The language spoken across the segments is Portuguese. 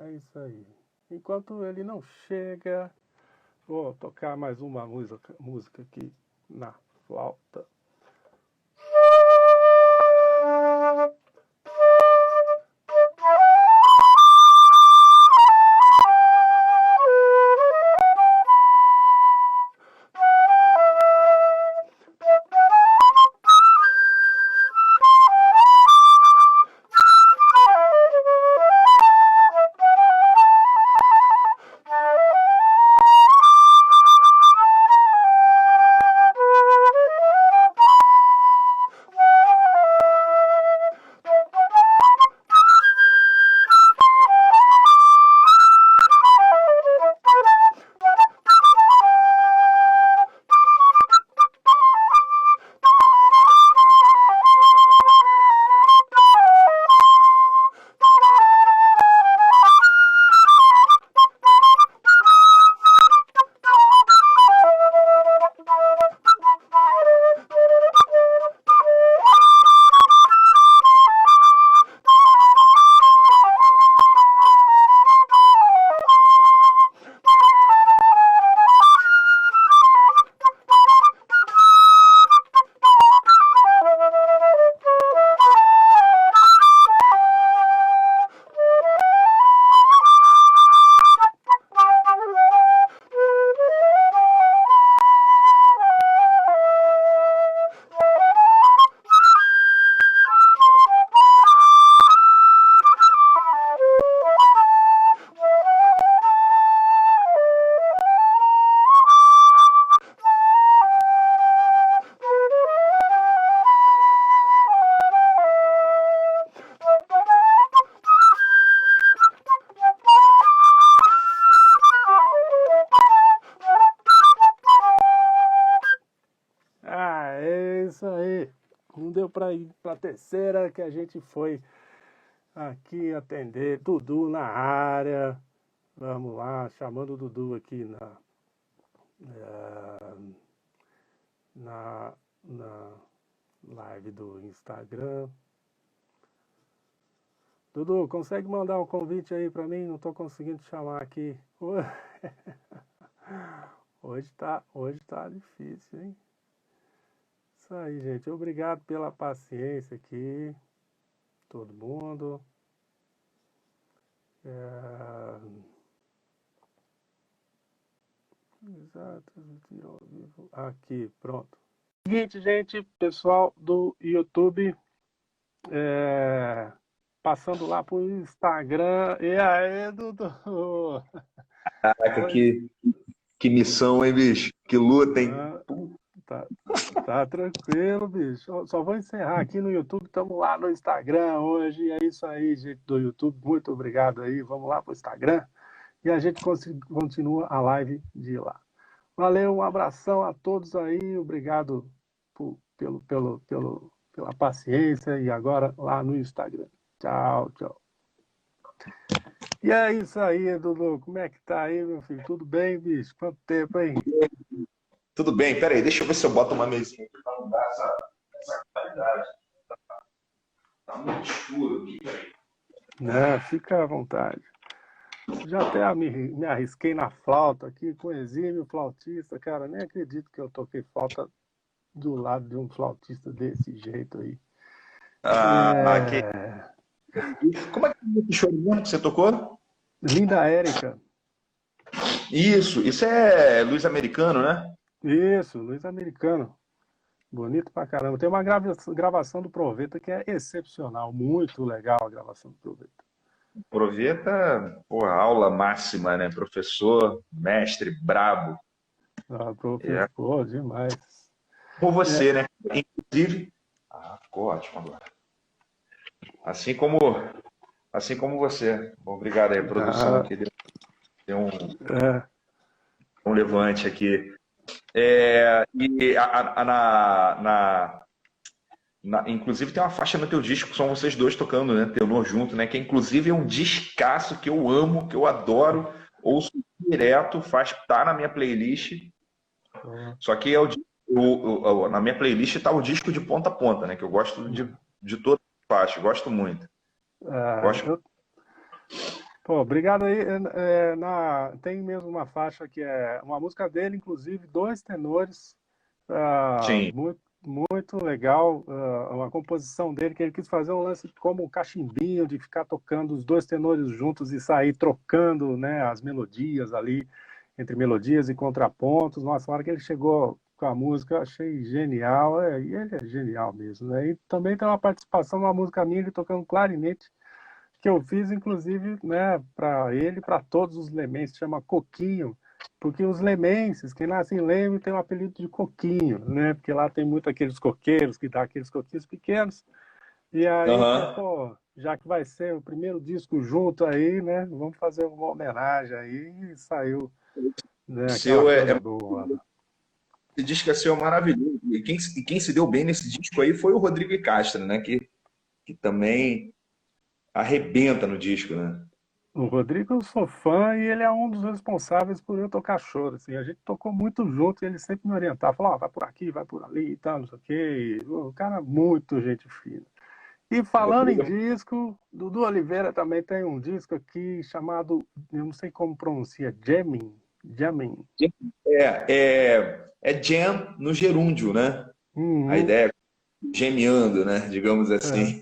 É isso aí. Enquanto ele não chega, vou tocar mais uma música aqui na flauta. Ah, é isso aí. Não deu para ir para a terceira que a gente foi aqui atender. Dudu na área. Vamos lá, chamando o Dudu aqui na live do Instagram. Dudu, consegue mandar um convite aí para mim? Não estou conseguindo te chamar aqui. Hoje tá difícil, hein? Isso aí, gente. Obrigado pela paciência aqui, todo mundo. Exato, ao vivo. Aqui, pronto. Seguinte, gente, pessoal do YouTube, passando lá pro Instagram. E aí, Dudu? Caraca, que missão, hein, bicho? Que luta, hein? Tá tranquilo, bicho. Só vou encerrar aqui no YouTube. Estamos lá no Instagram hoje. É isso aí, gente do YouTube. Muito obrigado aí. Vamos lá pro Instagram. E a gente continua a live de lá. Valeu, um abração a todos aí. Obrigado pela paciência. E agora lá no Instagram. Tchau, tchau. E é isso aí, Dudu. Como é que tá aí, meu filho? Tudo bem, bicho? Quanto tempo, hein? Tudo bem, peraí, deixa eu ver se eu boto uma mesinha aqui pra não dar essa qualidade. Tá muito escuro aqui, peraí. Não, fica à vontade. Já até me arrisquei na flauta aqui com o exímio flautista, cara. Nem acredito que eu toquei flauta do lado de um flautista desse jeito aí. Como é que é o chorinho que você tocou? Linda Érica. Isso é Luiz Americano, né? Isso, Luiz Americano. Bonito pra caramba. Tem uma gravação do Proveta que é excepcional. Muito legal a gravação do Proveta. Proveta, porra, aula máxima, né? Professor, mestre, brabo. Professor, demais. Por você, né? Inclusive. Ficou ótimo agora. Assim como você. Obrigado aí, a produção que deu um levante aqui. Inclusive tem uma faixa no teu disco que são vocês dois tocando, né? Tenor junto, né? Que inclusive é um discaço que eu amo, que eu adoro, ouço direto, tá na minha playlist. Só que na minha playlist tá o disco de ponta a ponta, né? Que eu gosto de todas as faixas, gosto muito. Pô, obrigado aí. Tem mesmo uma faixa que é uma música dele, inclusive, dois tenores, Sim. muito, muito legal, uma composição dele, que ele quis fazer um lance como um cachimbinho, de ficar tocando os dois tenores juntos e sair trocando, né, as melodias ali, entre melodias e contrapontos. Nossa, a hora que ele chegou com a música, eu achei genial, e ele é genial mesmo, né? E também tem uma participação numa música minha, ele tocando clarinete, que eu fiz, inclusive, né, para ele, para todos os lemenses, chama Coquinho, porque os lemenses, quem nasce em Leme, tem o apelido de Coquinho, né, porque lá tem muito aqueles coqueiros que dá aqueles coquinhos pequenos, e aí eu falei, Aham. pô, já que vai ser o primeiro disco junto aí, né, vamos fazer uma homenagem aí, e saiu, O né, aquela seu coisa boa. esse disco é seu maravilhoso. E quem se deu bem nesse disco aí foi o Rodrigo Castro, né? Que também arrebenta no disco, né? O Rodrigo eu sou fã e ele é um dos responsáveis por eu tocar choro. Assim, a gente tocou muito junto e ele sempre me orientava, falava, vai por aqui, vai por ali e tal, não sei o quê. O cara, muito gente fina. E O falando em Rodrigo disco, Dudu Oliveira também tem um disco aqui chamado, eu não sei como pronuncia, Jamming. Jamming. é jam no gerúndio, né? A Uhum, ideia é gemeando, né? Digamos é, assim.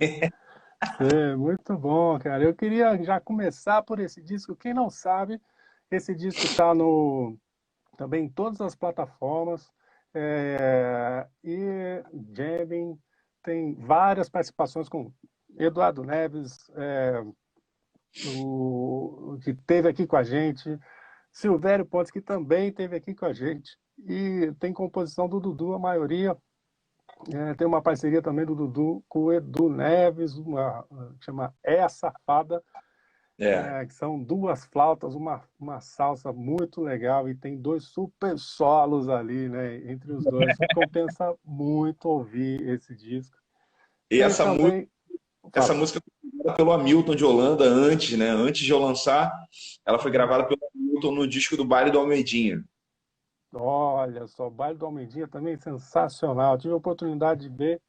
muito bom, cara. Eu queria já começar por esse disco. Quem não sabe, esse disco está no também em todas as plataformas. E Jamming tem várias participações com Eduardo Neves, que teve aqui com a gente, Silvério Pontes, que também teve aqui com a gente, e tem composição do Dudu, a maioria. Tem uma parceria também do Dudu com o Edu Neves, uma que chama É a Safada, É. que são duas flautas, uma salsa muito legal e tem dois super solos ali, né, entre os dois. Compensa muito ouvir esse disco. E Tem essa música, também, essa fala, música foi gravada pelo Hamilton de Holanda antes, né? Antes de eu lançar, ela foi hum, gravada pelo Hamilton no disco do Baile do Almeidinha. olha só, o Baile do Almedinha também sensacional. Tive a oportunidade de ver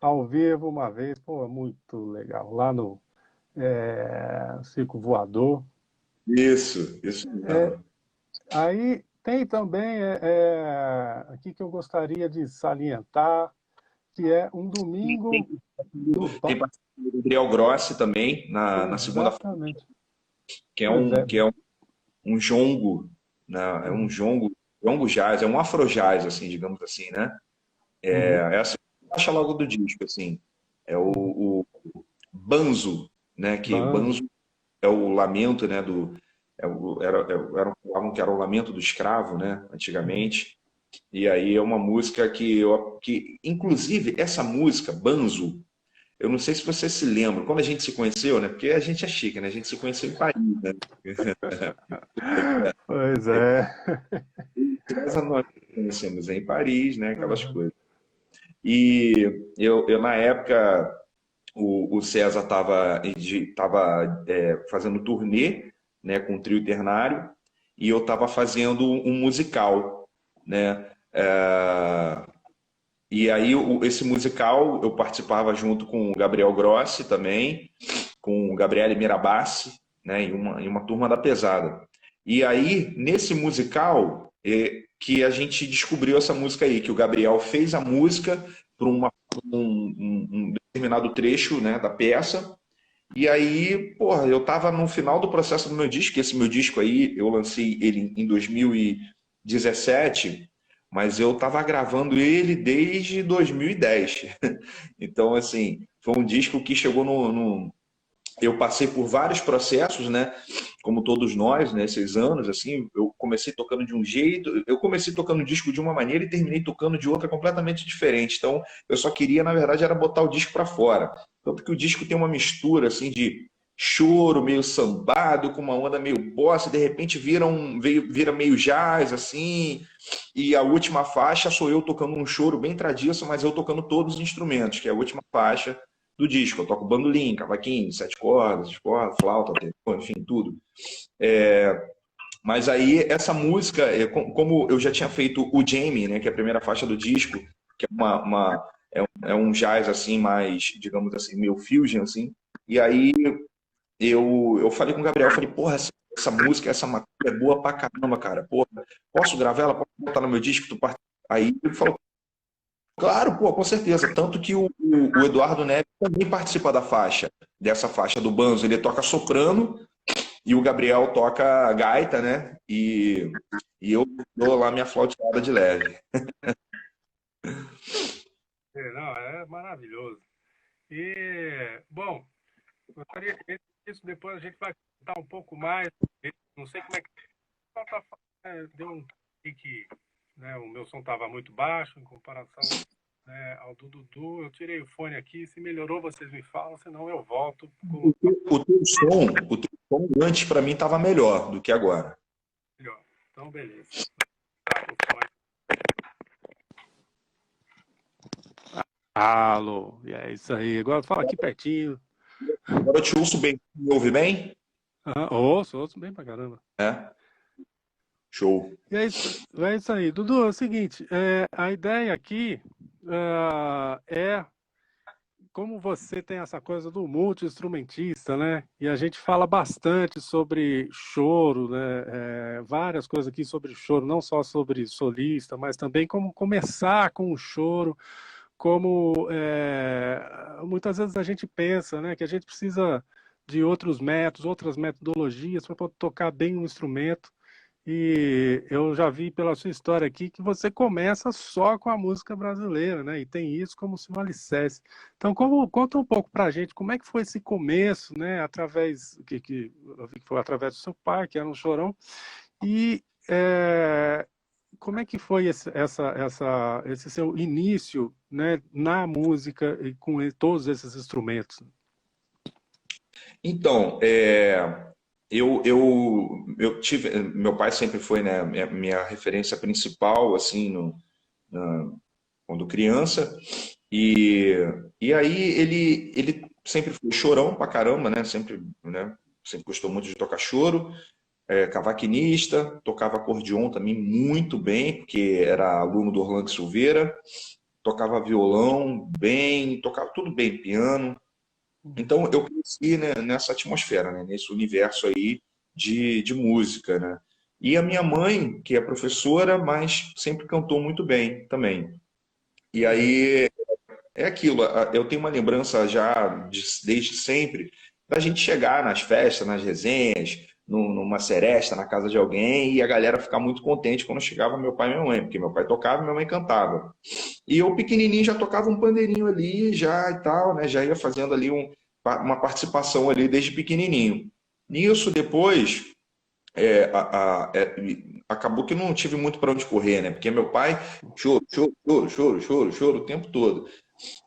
ao vivo uma vez, pô, muito legal, lá no Circo Voador. Isso É, mesmo. aí tem também, aqui que eu gostaria de salientar, que é um domingo no Tem Pão. participação do Gabriel Grossi também na segunda fase, Exatamente. que é Pois um, é. que é um jongo, né? É um Uhum, jongo jazz, é um afro-jazz, assim, digamos assim, né? uhum, É a segunda faixa logo do disco, assim. É uhum. o banzo, né? Que o Banzo. banzo é o lamento, né? Falavam que era o lamento do escravo, né? Uhum. Antigamente. E aí é uma música que inclusive, essa música, Banzo, eu não sei se você se lembra, quando a gente se conheceu, né? Porque a gente é chique, né? A gente se conheceu em Paris, né? Pois é. Essa nós conhecemos em Paris, né? Aquelas Uhum. coisas. E eu na época, o César estava fazendo turnê, né, com o Trio Ternário, e eu estava fazendo um musical, né? E aí esse musical eu participava junto com o Gabriel Grossi também, com o Gabriele Mirabassi, né, em uma turma da pesada. E aí, nesse musical, que a gente descobriu essa música aí, que o Gabriel fez a música para um determinado trecho, né, da peça. E aí, porra, eu tava no final do processo do meu disco, que esse meu disco aí, eu lancei ele em 2017, mas eu tava gravando ele desde 2010. Então, assim, foi um disco que chegou eu passei por vários processos, né? Como todos nós, né? Esses anos, assim, eu comecei tocando de um jeito, eu comecei tocando o disco de uma maneira e terminei tocando de outra completamente diferente. Então, eu só queria, na verdade, era botar o disco para fora. Tanto que o disco tem uma mistura, assim, de choro, meio sambado, com uma onda meio bossa, de repente vira meio jazz, assim, e a última faixa sou eu tocando um choro bem tradiço, mas eu tocando todos os instrumentos, que é a última faixa do disco. Eu toco bandolim, cavaquinho, sete cordas, flauta, enfim, tudo. Mas aí essa música, como eu já tinha feito o Jamie, né, que é a primeira faixa do disco, que é é um jazz assim mais, digamos assim, meio fusion assim. E aí eu falei com o Gabriel, falei, porra, essa música, essa matéria é boa pra caramba, cara. Porra, posso gravar ela? Posso botar no meu disco? Aí ele falou, claro, pô, com certeza. Tanto que o Eduardo Neves também participa da faixa, dessa faixa do Banzo. Ele toca soprano e o Gabriel toca gaita, né? E eu dou lá minha flauteada de leve. Não, é maravilhoso. E, bom, gostaria que isso depois a gente vai contar um pouco mais. Não sei como é que deu um pique, né? O meu som estava muito baixo em comparação, né, ao do Dudu. Eu tirei o fone aqui, se melhorou vocês me falam, senão eu volto. O teu som antes para mim estava melhor do que agora. Melhor. Então, beleza. Tá, o fone. Alô, e é isso aí. Agora fala aqui pertinho. Agora eu te ouço bem. Me ouve bem? Ouço bem pra caramba. É. Show. E é isso aí. Dudu, é o seguinte, a ideia aqui é como você tem essa coisa do multi-instrumentista, né? E a gente fala bastante sobre choro, né? Várias coisas aqui sobre choro, não só sobre solista, mas também como começar com o choro, como muitas vezes a gente pensa, né, que a gente precisa de outros métodos, outras metodologias para poder tocar bem um instrumento. E eu já vi pela sua história aqui que você começa só com a música brasileira, né? E tem isso como se um alicerce. Então, conta um pouco pra gente como é que foi esse começo, né? Através que eu vi que foi através do seu pai, que era um chorão, e como é que foi esse seu início, né, na música e com todos esses instrumentos? Então, eu tive, meu pai sempre foi, né, minha referência principal, assim, quando criança, e, e aí ele sempre foi chorão pra caramba, né, sempre gostou muito de tocar choro, cavaquinista, tocava acordeon também muito bem, porque era aluno do Orlando Silveira, tocava violão bem, tocava tudo bem, piano. Então eu cresci, né, nessa atmosfera, né, nesse universo aí de música, né? E a minha mãe, que é professora, mas sempre cantou muito bem também. E aí é aquilo, eu tenho uma lembrança já desde sempre da gente chegar nas festas, nas resenhas, numa seresta na casa de alguém e a galera ficar muito contente quando chegava meu pai e minha mãe, porque meu pai tocava e minha mãe cantava. E eu pequenininho já tocava um pandeirinho ali, já e tal, né? Já ia fazendo ali uma participação ali desde pequenininho. Nisso, depois, é, a- a- é, acabou que não tive muito para onde correr, né? Porque meu pai, choro, choro, choro, choro, choro, choro o tempo todo.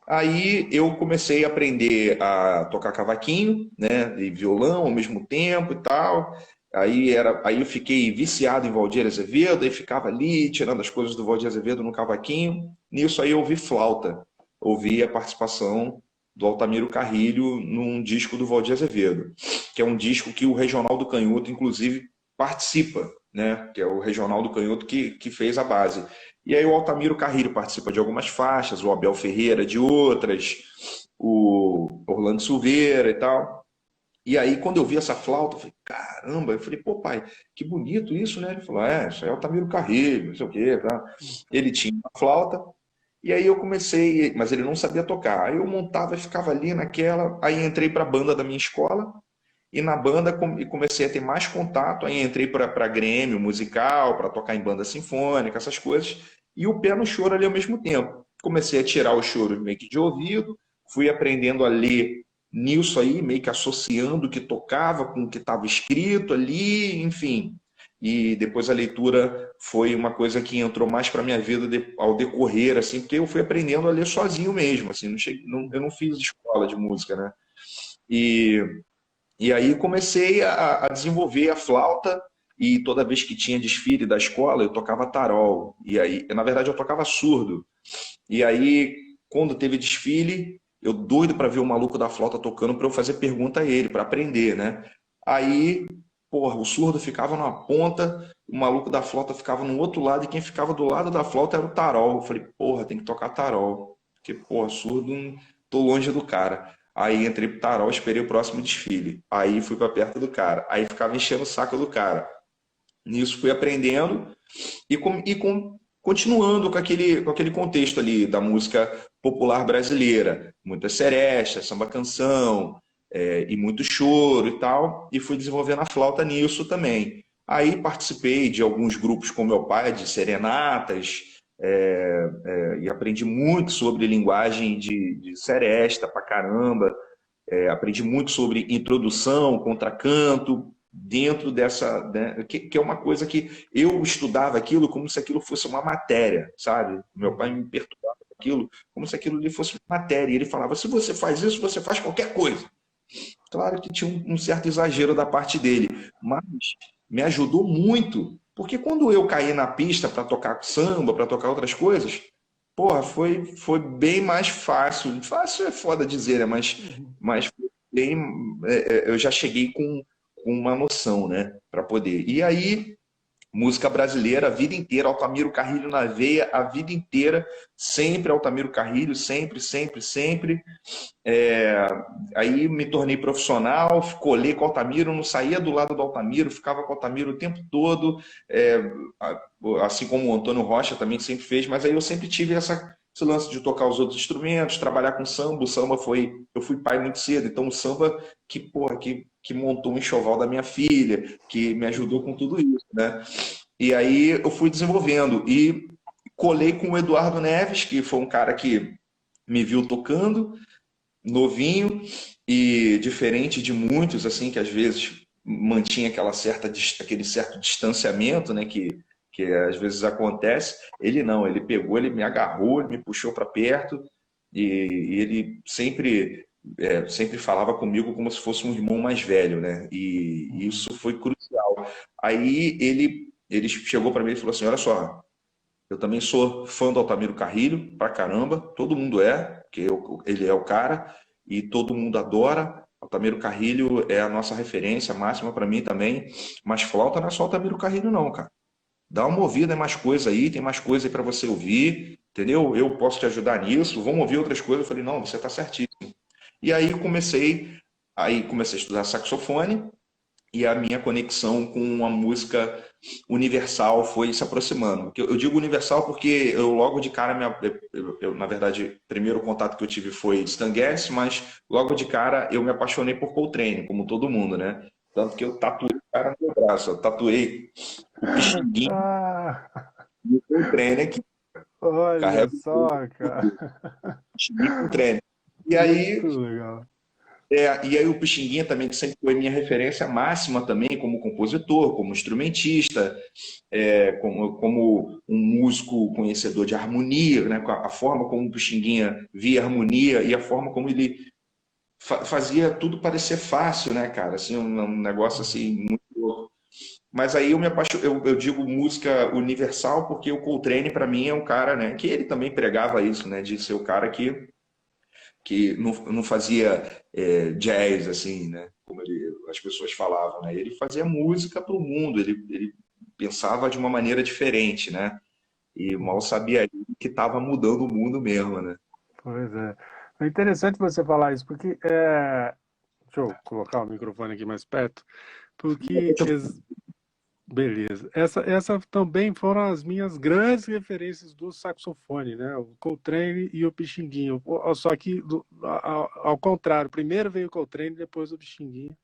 Aí eu comecei a aprender a tocar cavaquinho, né, e violão ao mesmo tempo e tal. Aí eu fiquei viciado em Valdir Azevedo, aí ficava ali tirando as coisas do Valdir Azevedo no cavaquinho. Nisso aí eu ouvi flauta, ouvi a participação do Altamiro Carrilho num disco do Valdir Azevedo, que é um disco que o Regional do Canhoto, inclusive, participa, né, que é o Regional do Canhoto que fez a base. E aí o Altamiro Carrilho participa de algumas faixas, o Abel Ferreira de outras, o Orlando Silveira e tal. E aí, quando eu vi essa flauta, eu falei, caramba, eu falei, pô, pai, que bonito isso, né? Ele falou, isso aí é o Altamiro Carrilho, não sei o quê, tá? Ele tinha uma flauta, e aí eu comecei, mas ele não sabia tocar. Aí eu montava e ficava ali naquela, aí entrei para a banda da minha escola, e na banda comecei a ter mais contato, aí entrei para Grêmio musical, para tocar em banda sinfônica, essas coisas, e o pé no choro ali ao mesmo tempo. Comecei a tirar o choro meio que de ouvido, fui aprendendo a ler nisso aí, meio que associando o que tocava com o que estava escrito ali, enfim. E depois a leitura foi uma coisa que entrou mais para minha vida ao decorrer, assim, porque eu fui aprendendo a ler sozinho mesmo, assim, eu não fiz escola de música, né? E e aí comecei a desenvolver a flauta e toda vez que tinha desfile da escola eu tocava tarol. E aí, na verdade, eu tocava surdo. E aí, quando teve desfile, eu doido para ver o maluco da flauta tocando para eu fazer pergunta a ele, para aprender, né? Aí, porra, o surdo ficava numa ponta, o maluco da flauta ficava no outro lado e quem ficava do lado da flauta era o tarol. Eu falei, porra, tem que tocar tarol. Porque, porra, surdo, tô longe do cara. Aí entrei pro Tarol, esperei o próximo desfile. Aí fui para perto do cara. Aí ficava enchendo o saco do cara. Nisso fui aprendendo continuando com aquele contexto ali da música popular brasileira. Muita seresta, samba canção, e muito choro e tal. E fui desenvolvendo a flauta nisso também. Aí participei de alguns grupos com meu pai, de serenatas, e aprendi muito sobre linguagem de seresta pra caramba. Aprendi muito sobre introdução, contracanto, dentro dessa, né, que é uma coisa que eu estudava aquilo como se aquilo fosse uma matéria, sabe? Meu pai me perturbava com aquilo como se aquilo ali fosse uma matéria. E ele falava: se você faz isso, você faz qualquer coisa. Claro que tinha um certo exagero da parte dele, mas me ajudou muito, porque quando eu caí na pista para tocar samba, para tocar outras coisas, porra, foi bem mais fácil. Fácil é foda dizer, né? Mas foi bem, eu já cheguei com uma noção, né? Para poder. E aí, música brasileira a vida inteira, Altamiro Carrilho na veia, a vida inteira, sempre Altamiro Carrilho, sempre, sempre, sempre. É, Aí me tornei profissional, colei com o Altamiro, não saía do lado do Altamiro, ficava com o Altamiro o tempo todo, é, assim como o Antônio Rocha também sempre fez, mas aí eu sempre tive esse lance de tocar os outros instrumentos, trabalhar com samba. O samba foi. Eu fui pai muito cedo, então o samba porra, que montou um enxoval da minha filha, que me ajudou com tudo isso, né? E aí eu fui desenvolvendo e colei com o Eduardo Neves, que foi um cara que me viu tocando novinho e diferente de muitos, assim, que às vezes mantinha aquele certo distanciamento, né, que às vezes acontece. Ele não, ele pegou, ele me agarrou, ele me puxou para perto e ele sempre falava comigo como se fosse um irmão mais velho, né? E isso foi crucial. Aí ele chegou para mim e falou assim: olha só, eu também sou fã do Altamiro Carrilho, pra caramba. Todo mundo porque ele é o cara e todo mundo adora. Altamiro Carrilho é a nossa referência máxima para mim também. Mas flauta não é só Altamiro Carrilho, não, cara. Dá uma ouvida em mais coisa aí, tem mais coisa aí para você ouvir, entendeu? Eu posso te ajudar nisso. Vamos ouvir outras coisas. Eu falei: não, você tá certíssimo. E aí comecei a estudar saxofone e a minha conexão com a música universal foi se aproximando. Eu digo universal porque eu logo de cara, na verdade, o primeiro contato que eu tive foi Stan Getz, mas logo de cara eu me apaixonei por Coltrane, como todo mundo, né? Tanto que eu tatuei o cara no meu braço, eu tatuei o Pixinguinha Ah, e o Coltrane aqui, olha carrego só, cara. o Pixinguinha e o Coltrane. E Muito aí legal. e aí o Pixinguinha também, que sempre foi minha referência máxima também, como compositor, como instrumentista, como um músico conhecedor de harmonia, né? A forma como o Pixinguinha via harmonia e a forma como ele fazia tudo parecer fácil, né, cara? Assim, um negócio assim muito louco. Mas aí eu me apaixo, eu digo música universal porque o Coltrane para mim é um cara, né, que ele também pregava isso, né, de ser o cara que não fazia jazz, assim, né? Como as pessoas falavam, né? Ele fazia música para o mundo, ele pensava de uma maneira diferente, né? E mal sabia ele que estava mudando o mundo mesmo, né? Pois é. É interessante você falar isso, porque deixa eu colocar o microfone aqui mais perto, porque beleza. Essa também foram as minhas grandes referências do saxofone, né? O Coltrane e o Pixinguinha. Só que ao contrário, primeiro veio o Coltrane, depois o Pixinguinha.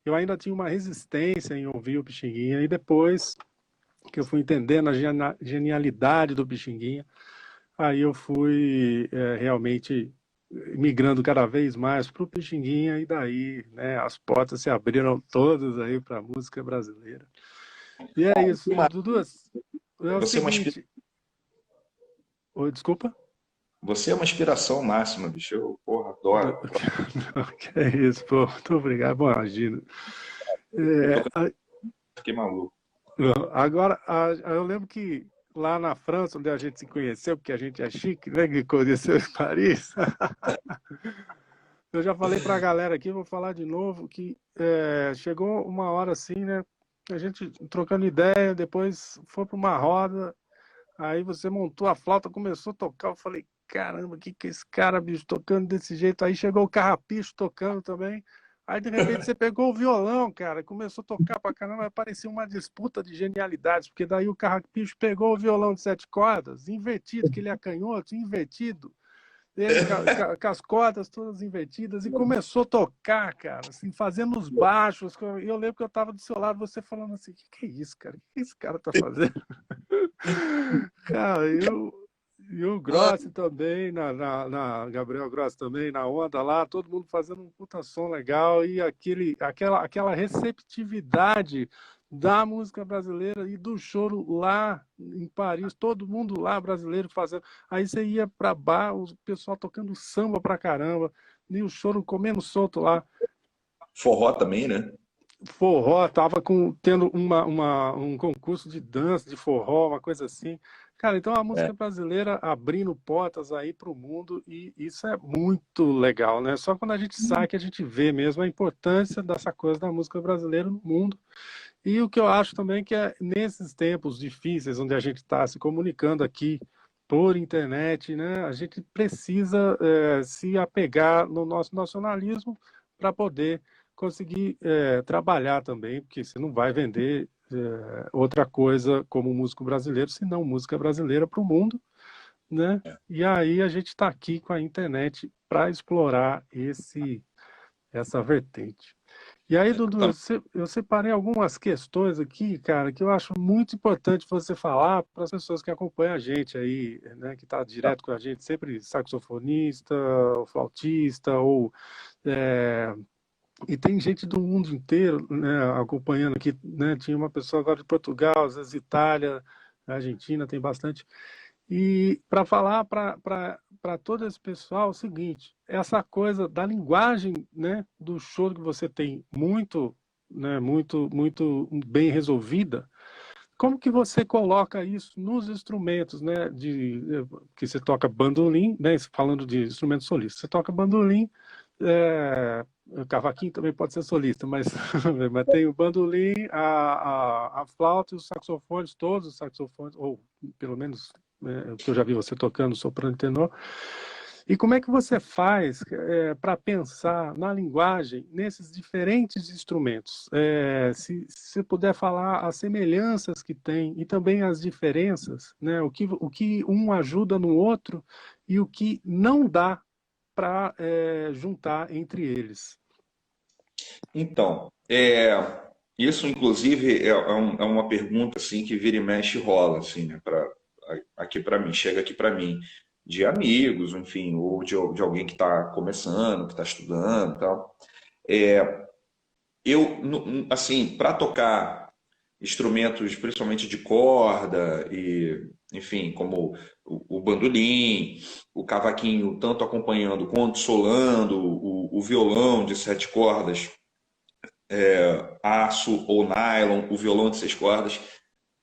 Eu ainda tinha uma resistência em ouvir o Pixinguinha, e depois que eu fui entendendo a genialidade do Pixinguinha, aí eu fui realmente migrando cada vez mais para o Pixinguinha, e daí, né, as portas se abriram todas aí para a música brasileira. E é isso, Dudu, é o Você é uma, seguinte. Oi, desculpa? você é uma inspiração máxima, bicho. Eu, porra, adoro. Que é isso, pô, muito obrigado. Bom, imagina. Eu tô, É, fiquei maluco. agora, eu lembro que lá na França, onde a gente se conheceu, porque a gente é chique, né, que conheceu em Paris, eu já falei para a galera aqui, vou falar de novo, que chegou uma hora assim, né, a gente trocando ideia, depois foi para uma roda, aí você montou a flauta, começou a tocar, eu falei, caramba, que esse cara, bicho, tocando desse jeito? Aí chegou o Carrapicho tocando também. Aí, de repente, você pegou o violão, cara, começou a tocar pra caramba, parecia uma disputa de genialidades, porque daí o Carrapicho pegou o violão de 7 cordas, invertido, que ele é canhoto, invertido, ele com as cordas todas invertidas, e começou a tocar, cara, assim, fazendo os baixos. E eu lembro que eu tava do seu lado, você falando assim, que é isso, cara? O que esse cara tá fazendo? Cara, e o Grossi também, Gabriel Grossi também, na onda lá, todo mundo fazendo um puta som legal e aquela receptividade da música brasileira e do choro lá em Paris, todo mundo lá brasileiro fazendo. Aí você ia pra bar, o pessoal tocando samba pra caramba, e o choro comendo solto lá. Forró também, né? Forró, tava tendo um concurso de dança, de forró, uma coisa assim. Cara, então a música brasileira abrindo portas aí para o mundo e isso é muito legal, né? Só quando a gente sai que a gente vê mesmo a importância dessa coisa da música brasileira no mundo. E o que eu acho também que é nesses tempos difíceis, onde a gente está se comunicando aqui por internet, né? A gente precisa se apegar no nosso nacionalismo para poder conseguir trabalhar também, porque você não vai vender outra coisa como músico brasileiro, senão música brasileira para o mundo, né? E aí a gente está aqui com a internet para explorar essa vertente. E aí, Dudu, eu separei algumas questões aqui, cara, que eu acho muito importante você falar para as pessoas que acompanham a gente aí, né, que está direto com a gente, sempre saxofonista, ou flautista, ou e tem gente do mundo inteiro, né, acompanhando aqui, né? Tinha uma pessoa agora de Portugal, às vezes Itália, Argentina, tem bastante. E para falar para todo esse pessoal o seguinte, essa coisa da linguagem, né, do choro que você tem muito, né, muito bem resolvida, como que você coloca isso nos instrumentos, né, que você toca bandolim, né, falando de instrumento solista, você toca bandolim, o cavaquinho também pode ser solista, mas, mas tem o bandolim, a flauta e os saxofones, todos os saxofones, ou pelo menos o que eu já vi você tocando, soprano e tenor. E como é que você faz para pensar na linguagem nesses diferentes instrumentos? Se você puder falar as semelhanças que tem e também as diferenças, né? O que um ajuda no outro e o que não dá para juntar entre eles. Então, isso inclusive é uma pergunta assim que vira e mexe e rola assim, né, aqui para mim, chega aqui para mim de amigos, enfim, ou de alguém que está começando, que está estudando, e tal. Assim, para tocar instrumentos, principalmente de corda e, enfim, como o bandolim, o cavaquinho, tanto acompanhando quanto solando, o violão de 7 cordas, aço ou nylon, o violão de 6 cordas,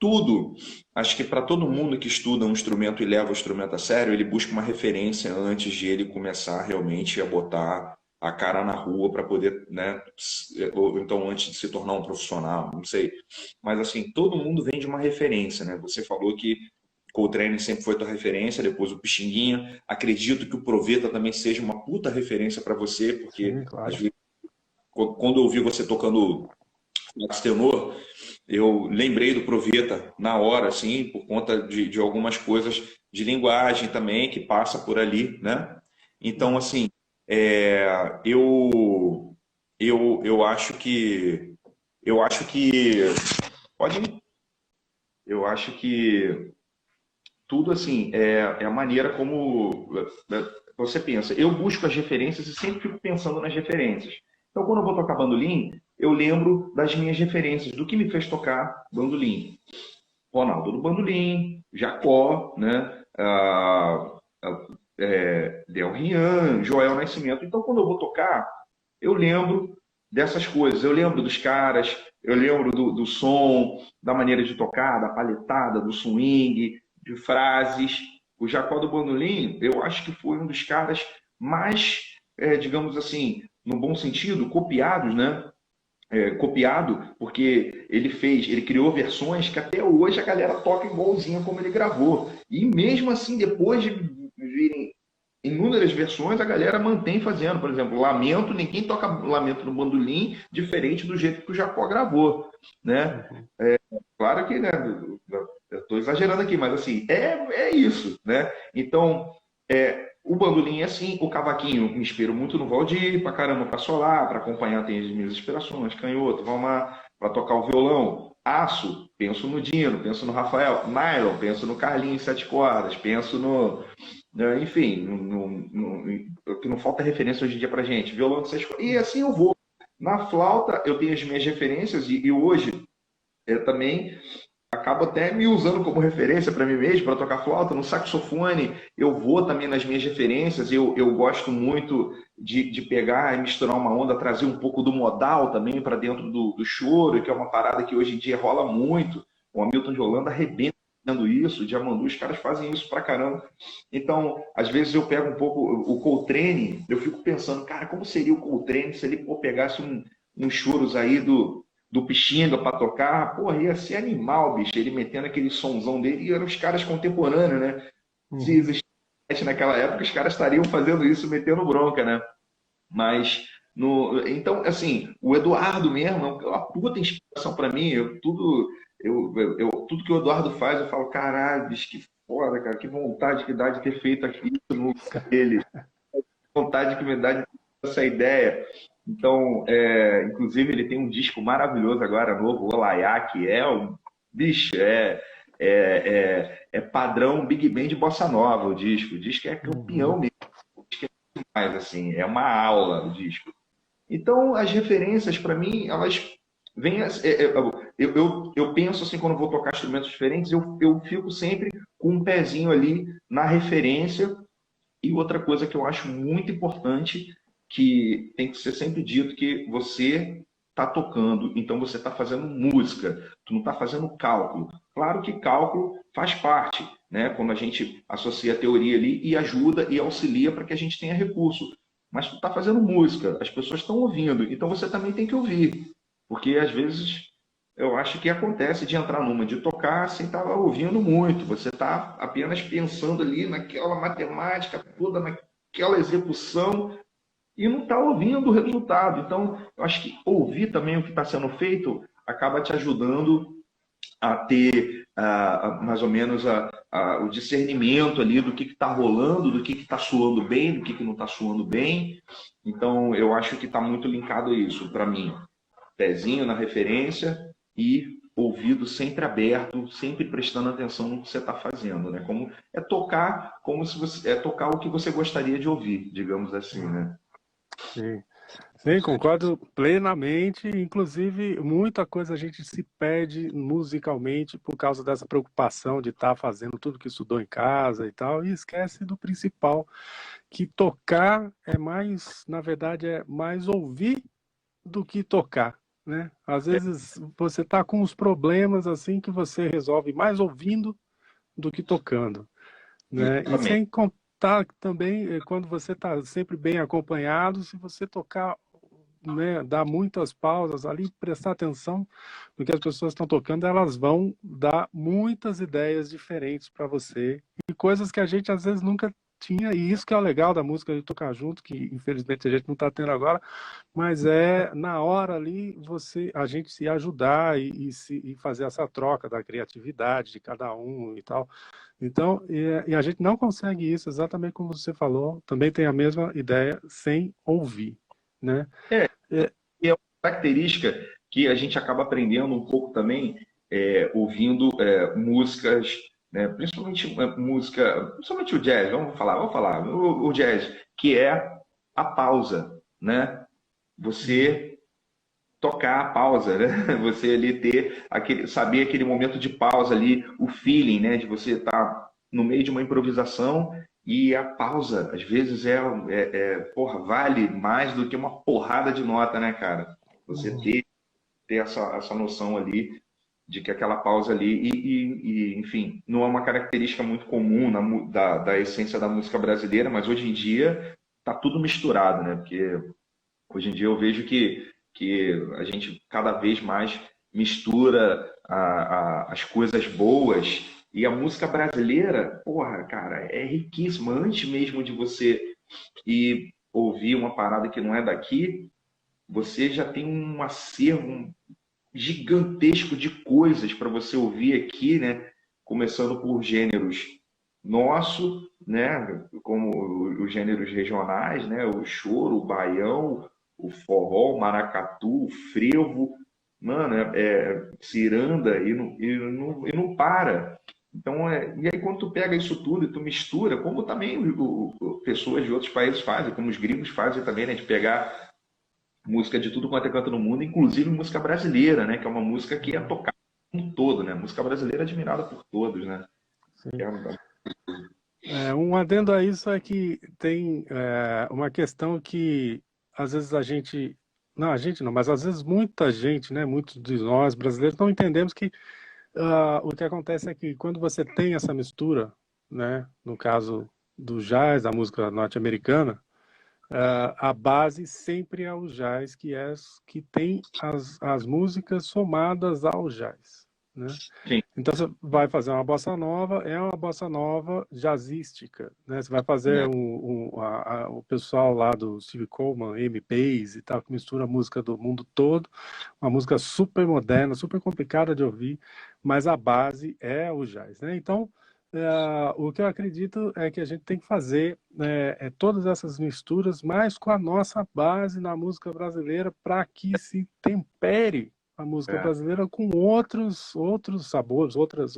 tudo. Acho que para todo mundo que estuda um instrumento e leva o instrumento a sério, ele busca uma referência antes de ele começar realmente a botar a cara na rua para poder, né? Ou então antes de se tornar um profissional, não sei. Mas assim, todo mundo vem de uma referência, né? Você falou que Coltrane sempre foi tua referência, depois o Pixinguinha. Acredito que o Proveta também seja uma puta referência para você, porque Sim, às claro. vezes, quando eu ouvi você tocando sax tenor, eu lembrei do Proveta na hora, assim, por conta de algumas coisas de linguagem também que passa por ali, né? Então, assim, é, eu, eu acho que pode, eu acho que tudo assim é a maneira como você pensa. Eu busco as referências e sempre fico pensando nas referências. Então, quando eu vou tocar bandolim, eu lembro das minhas referências, do que me fez tocar bandolim. Ronaldo do bandolim, Jacó, né? Del Rian, Joel Nascimento. Então, quando eu vou tocar, eu lembro dessas coisas. Eu lembro dos caras, eu lembro do som, da maneira de tocar, da paletada, do swing, de frases. O Jacó do bandolim, eu acho que foi um dos caras mais, digamos assim, no bom sentido, copiados, né? Copiado, porque ele criou versões que até hoje a galera toca igualzinho como ele gravou. E mesmo assim, depois de virem inúmeras versões, a galera mantém fazendo. Por exemplo, Lamento, ninguém toca Lamento no bandolim diferente do jeito que o Jacó gravou, né? Uhum. Claro que, né, eu estou exagerando aqui, mas assim, é isso, né? Então, o bandolim é assim, o cavaquinho me inspiro muito no Valdir, pra caramba, pra solar, para acompanhar tem as minhas inspirações, canhoto, vamos lá, para tocar o violão, aço, penso no Dino, penso no Rafael, nylon, penso no Carlinhos Sete Cordas, penso no, né, enfim, o que não falta referência hoje em dia pra gente, violão de seis cordas, e assim eu vou. Na flauta, eu tenho as minhas referências, e hoje eu também acabo até me usando como referência para mim mesmo, para tocar flauta. No saxofone, eu vou também nas minhas referências. Eu gosto muito de pegar e misturar uma onda, trazer um pouco do modal também para dentro do choro, que é uma parada que hoje em dia rola muito. O Hamilton de Holanda arrebenta fazendo isso, o Djamandu, os caras fazem isso pra caramba. Então, às vezes eu pego um pouco o Coltrane, eu fico pensando, cara, como seria o Coltrane se ele pegasse uns choros aí do Pixinga para tocar, porra, ia ser animal, bicho, ele metendo aquele sonzão dele, e eram os caras contemporâneos, né? Se Uhum. existisse naquela época, os caras estariam fazendo isso, metendo bronca, né? Mas, então, assim, o Eduardo mesmo é uma puta inspiração para mim, tudo que o Eduardo faz, eu falo, caralho, bicho, que foda, cara, que vontade que dá de ter feito aquilo no lugar dele, vontade que me dá de ter essa ideia. Então, inclusive, ele tem um disco maravilhoso agora, novo, o Olaiá, que bicho, é padrão Big Band de Bossa Nova, o disco é Uhum. campeão mesmo, mas assim, é uma aula o disco. Então, as referências, para mim, elas vêm. Eu penso assim, quando vou tocar instrumentos diferentes, eu fico sempre com um pezinho ali na referência. E outra coisa que eu acho muito importante, que tem que ser sempre dito, que você está tocando, então você está fazendo música, tu não está fazendo cálculo. Claro que cálculo faz parte, né? Quando a gente associa a teoria ali e ajuda e auxilia para que a gente tenha recurso. Mas tu está fazendo música, as pessoas estão ouvindo, então você também tem que ouvir. Porque às vezes eu acho que acontece de entrar numa, de tocar sem estar ouvindo muito. Você está apenas pensando ali naquela matemática toda, naquela execução, e não está ouvindo o resultado. Então, eu acho que ouvir também o que está sendo feito acaba te ajudando a ter mais ou menos o discernimento ali do que está rolando, do que está soando bem, do que não está soando bem. Então, eu acho que está muito linkado a isso, para mim. Pezinho na referência e ouvido sempre aberto, sempre prestando atenção no que você está fazendo, né? Como é tocar, como se você tocar o que você gostaria de ouvir, digamos assim, né? Sim. Sim, concordo plenamente. Inclusive, muita coisa a gente se perde musicalmente por causa dessa preocupação de estar fazendo tudo que estudou em casa e tal, e esquece do principal, que tocar é mais, na verdade, é mais ouvir do que tocar, né? Às vezes você está com os problemas assim que você resolve mais ouvindo do que tocando, né? E Exatamente. sem contar também quando você está sempre bem acompanhado, se você tocar, né, dar muitas pausas ali, prestar atenção no que as pessoas estão tocando, elas vão dar muitas ideias diferentes para você e coisas que a gente às vezes nunca tinha, e isso que é o legal da música de tocar junto, que infelizmente a gente não está tendo agora, mas é na hora ali a gente se ajudar e fazer essa troca da criatividade de cada um e tal. Então, e a gente não consegue isso, exatamente como você falou, também tem a mesma ideia sem ouvir, né? É, É, e é uma característica que a gente acaba aprendendo um pouco também, ouvindo músicas, né, principalmente música, principalmente o jazz, vamos falar, o jazz, que é a pausa, né? Você tocar a pausa, né? Você ali ter saber aquele momento de pausa ali, o feeling, né? De você estar no meio de uma improvisação e a pausa, às vezes porra, vale mais do que uma porrada de nota, né, cara? Você ter essa noção ali de que aquela pausa ali enfim, não é uma característica muito comum da essência da música brasileira, mas hoje em dia tá tudo misturado, né? Porque hoje em dia eu vejo que a gente cada vez mais mistura as coisas boas, e a música brasileira, porra, cara, é riquíssima. Antes mesmo de você e ouvir uma parada que não é daqui, você já tem um acervo gigantesco de coisas para você ouvir aqui, né? Começando por gêneros nosso, né? Como os gêneros regionais, né? O choro, o baião, o forró, o maracatu, o frevo, mano, ciranda e não para. Então, e aí quando tu pega isso tudo e tu mistura, como também pessoas de outros países fazem, como os gringos fazem também, né? De pegar música de tudo quanto é canto no mundo, inclusive música brasileira, né? Que é uma música que é tocada no mundo todo, né? Música brasileira é admirada por todos, né? Sim. Um adendo a isso é que tem uma questão que às vezes a gente não, mas às vezes muita gente, né, muitos de nós brasileiros não entendemos que o que acontece é que quando você tem essa mistura, né, no caso do jazz, da música norte-americana, a base sempre é o jazz, que tem as músicas somadas ao jazz, né? Sim. Então você vai fazer uma bossa nova, é uma bossa nova jazzística, né? Você vai fazer o pessoal lá do Steve Coleman, Amy Page e tal, que mistura a música do mundo todo, uma música super moderna, super complicada de ouvir, mas a base é o jazz, né? Então, o que eu acredito é que a gente tem que fazer todas essas misturas, mas com a nossa base na música brasileira, para que se tempere a música brasileira com outros sabores, outras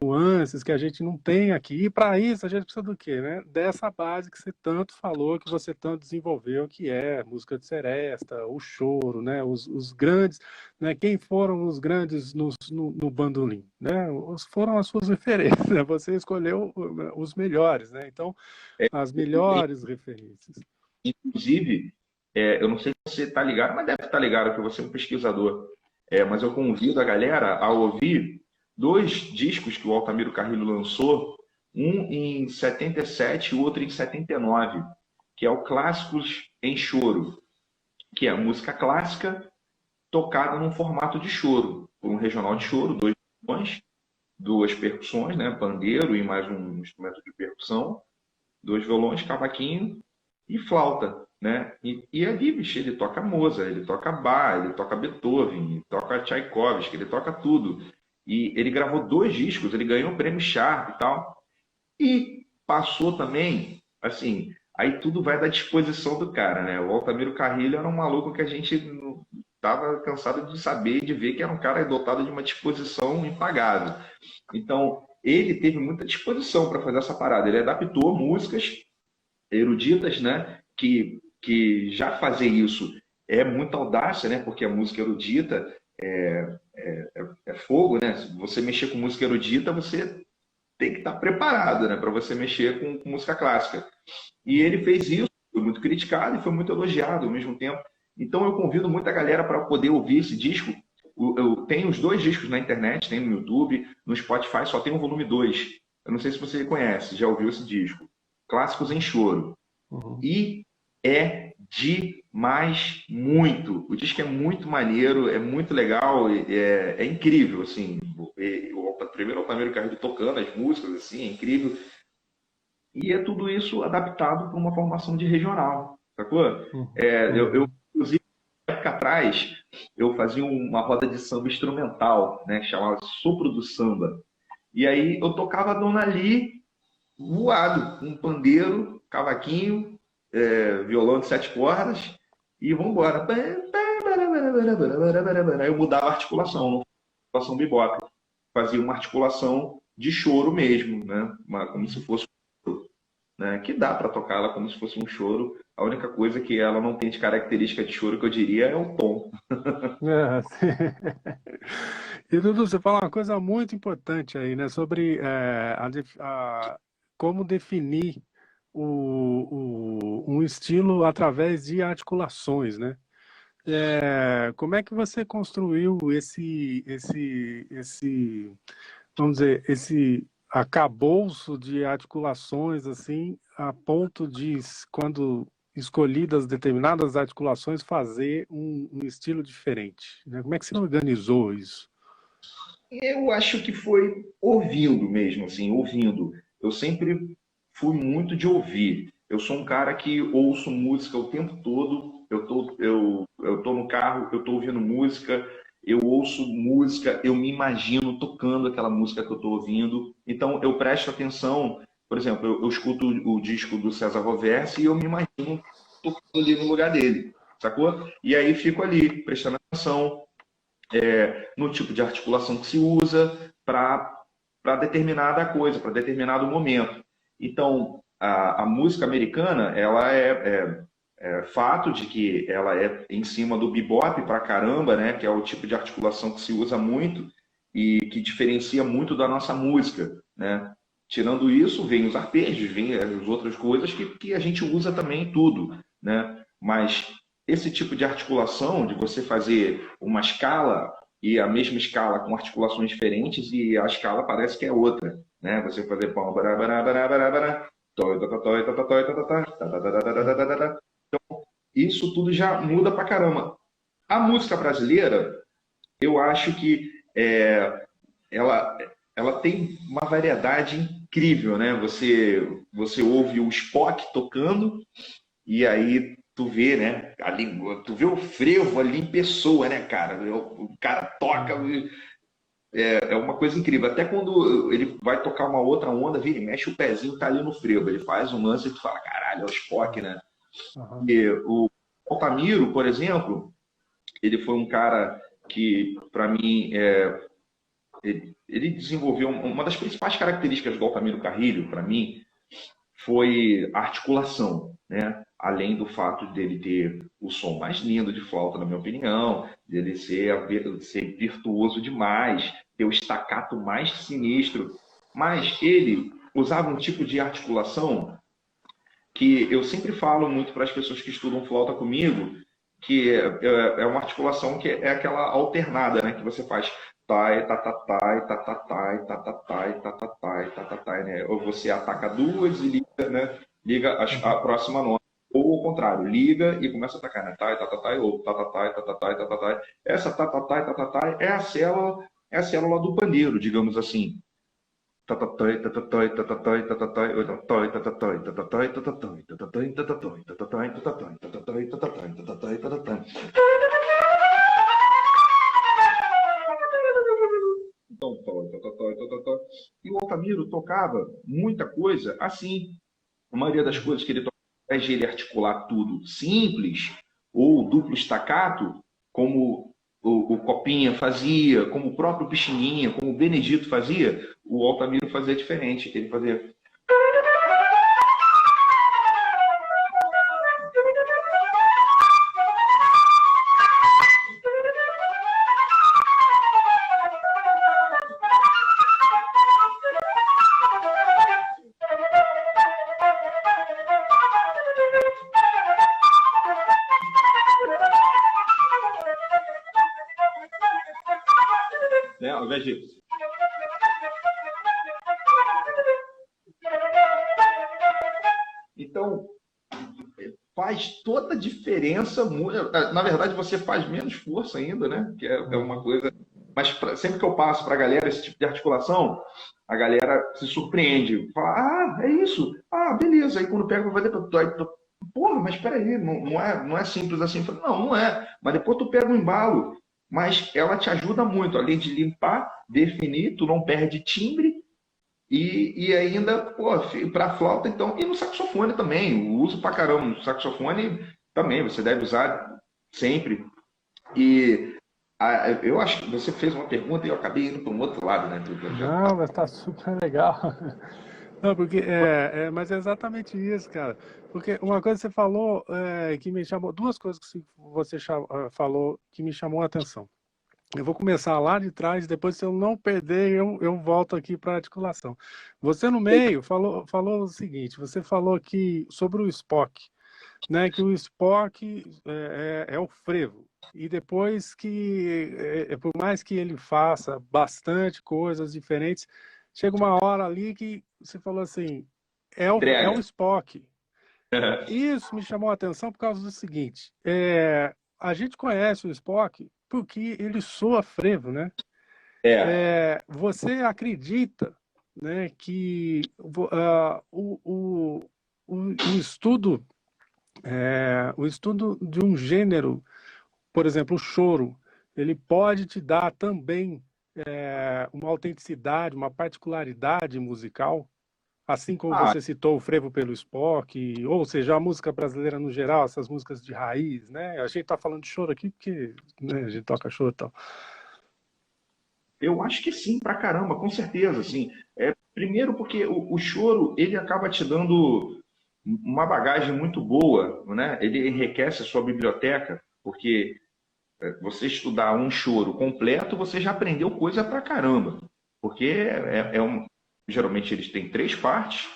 nuances que a gente não tem aqui. E para isso a gente precisa do quê, né? Dessa base que você tanto falou, que você tanto desenvolveu, que é música de seresta, o choro, né? Os grandes, né? Quem foram os grandes no bandolim, né? Foram as suas referências, né? Você escolheu os melhores, né? Então, as melhores referências. Inclusive, eu não sei se você está ligado, mas deve estar ligado, que você é um pesquisador. Mas eu convido a galera a ouvir dois discos que o Altamiro Carrilho lançou, um em 77 e o outro em 79, que é o Clássicos em Choro, que é a música clássica tocada num formato de choro, por um regional de choro, dois violões, duas percussões, né, pandeiro e mais um instrumento de percussão, dois violões, cavaquinho e flauta, né? E ali, bicho, ele toca Mozart, ele toca Bach, ele toca Beethoven, ele toca Tchaikovsky, ele toca tudo. E ele gravou dois discos, ele ganhou o prêmio Sharp e tal. E passou também, assim, aí tudo vai da disposição do cara, né? O Altamiro Carrilho era um maluco que a gente estava cansado de saber e de ver que era um cara dotado de uma disposição impagável. Então, ele teve muita disposição para fazer essa parada. Ele adaptou músicas eruditas, né? Que já fazer isso é muita audácia, né? Porque a música erudita é fogo, né? Se você mexer com música erudita, você tem que estar preparado, né? Para você mexer com música clássica. E ele fez isso, foi muito criticado e foi muito elogiado ao mesmo tempo. Então eu convido muita galera para poder ouvir esse disco. Eu tenho os dois discos na internet, tem no YouTube, no Spotify só tem o volume 2. Eu não sei se você conhece, já ouviu esse disco. Clássicos em Choro. Uhum. E é demais muito. O disco é muito maneiro, é muito legal, é incrível, assim. Primeiro o Altamiro Carrilho tocando as músicas, assim, é incrível. E é tudo isso adaptado para uma formação de regional, sacou? Inclusive, época atrás, eu fazia uma roda de samba instrumental, né, chamada Sopro do Samba. E aí eu tocava a Dona Ali voado, com pandeiro, cavaquinho, violão de 7 cordas, e vamos embora. Aí eu mudava a articulação, não articulação bebop. Fazia uma articulação de choro mesmo, né? Como se fosse um choro, né? Que dá para tocar ela como se fosse um choro. A única coisa que ela não tem de característica de choro, que eu diria, é o tom. E Dudu, você fala uma coisa muito importante aí, né? Sobre como definir um estilo através de articulações, né? Como é que você construiu vamos dizer, esse arcabouço de articulações, assim, a ponto de, quando escolhidas determinadas articulações, fazer um estilo diferente, né? Como é que você organizou isso? Eu acho que foi ouvindo mesmo, assim, ouvindo. Eu sempre fui muito de ouvir. Eu sou um cara que ouço música o tempo todo. Eu tô no carro, eu tô ouvindo música, eu ouço música, eu me imagino tocando aquela música que eu tô ouvindo. Então eu presto atenção, por exemplo, eu escuto o disco do César Rovessi e eu me imagino tocando ali no lugar dele, sacou? E aí fico ali prestando atenção no tipo de articulação que se usa para determinada coisa, para determinado momento. Então, a música americana, ela é fato de que ela é em cima do bebop pra caramba, né? Que é o tipo de articulação que se usa muito e que diferencia muito da nossa música, né? Tirando isso, vem os arpejos, vem as outras coisas que a gente usa também em tudo, né? Mas esse tipo de articulação, de você fazer uma escala e a mesma escala com articulações diferentes e a escala parece que é outra, né? Você fazer pão, bará, bará, bará, bará, bará, toi, tá, tá, toi, tá, tá, toi, tá, tá, tá, tá, tá, tá, tá, tá, tá, tá, tá. Isso tudo já muda pra caramba. A música brasileira, eu acho que ela, ela tem uma variedade incrível, né? Você ouve o Spock tocando e aí tu vê, né? Ali, tu vê o frevo ali em pessoa, né, cara? O cara toca, Uhum. é uma coisa incrível. Até quando ele vai tocar uma outra onda, vira e mexe o pezinho, tá ali no frevo. Ele faz um lance e tu fala, caralho, é o Spock, né? Uhum. E o Altamiro, por exemplo, ele foi um cara que, para mim, ele desenvolveu uma das principais características do Altamiro Carrilho, para mim, foi a articulação, né? Além do fato dele ter o som mais lindo de flauta, na minha opinião, dele ser virtuoso demais, ter o staccato mais sinistro, mas ele usava um tipo de articulação que eu sempre falo muito para as pessoas que estudam flauta comigo, que é uma articulação que é aquela alternada, né? Que você faz tai, ta, ta, tai, ta, ta, tai, ta, ta, tai, ta, ta, tai, ta, ta, tai, né? Ou você ataca duas e liga, né? Liga a Uhum. próxima nota. Ou ao contrário, liga e começa a atacar, né? Tai, ta, ta, tai, ou ta, ta, tai, ta, ta, tai, ta, ta, tai. Essa ta, ta, tai, ta, ta, tai é a célula do pandeiro, digamos assim. E o Altamiro tocava muita coisa assim. A maioria das Uhum. coisas que ele tocava, ao invés de ele articular tudo simples ou duplo staccato, como o Copinha fazia, como o próprio Pichininha, como o Benedito fazia, o Altamiro fazia diferente. Ele fazia. Né, ao invés de. Então, faz toda a diferença. Na verdade, você faz menos força ainda, né? Que é uma Uhum. coisa. Mas sempre que eu passo para a galera esse tipo de articulação, a galera se surpreende. Fala, ah, é isso. Ah, beleza. Aí quando pega para fazer, porra, mas peraí, não é simples assim. Eu falo, não é. Mas depois tu pega um embalo. Mas ela te ajuda muito, além de limpar, definir, tu não perde timbre e ainda, pô, para flauta, então, e no saxofone também, o uso pra caramba no saxofone também, você deve usar sempre. E eu acho que você fez uma pergunta e eu acabei indo para um outro lado, né? Não, mas tá super legal. Não, porque mas é exatamente isso, cara. Porque uma coisa que você falou que me chamou, duas coisas que você falou que me chamou a atenção. Eu vou começar lá de trás, depois, se eu não perder, eu volto aqui para a articulação. Você no meio falou o seguinte: você falou que sobre o Spock, né? Que o Spock é o frevo. E depois que, por mais que ele faça bastante coisas diferentes, chega uma hora ali que você falou assim, é o Entrega. Spock. Isso me chamou a atenção por causa do seguinte, a gente conhece o Spock porque ele soa frevo, né? É, Você acredita né, que o estudo de um gênero, por exemplo, o choro, ele pode te dar também uma autenticidade, uma particularidade musical, assim como Ah, você citou o frevo pelo Spock, ou seja, a música brasileira no geral, essas músicas de raiz, né? A gente está falando de choro aqui porque, né, a gente toca choro e tal. eu acho que sim, pra caramba, com certeza, assim. Primeiro porque o choro, ele acaba te dando uma bagagem muito boa, né? Ele enriquece a sua biblioteca, porque você estudar um choro completo, você já aprendeu coisa pra caramba. Porque geralmente eles têm três partes,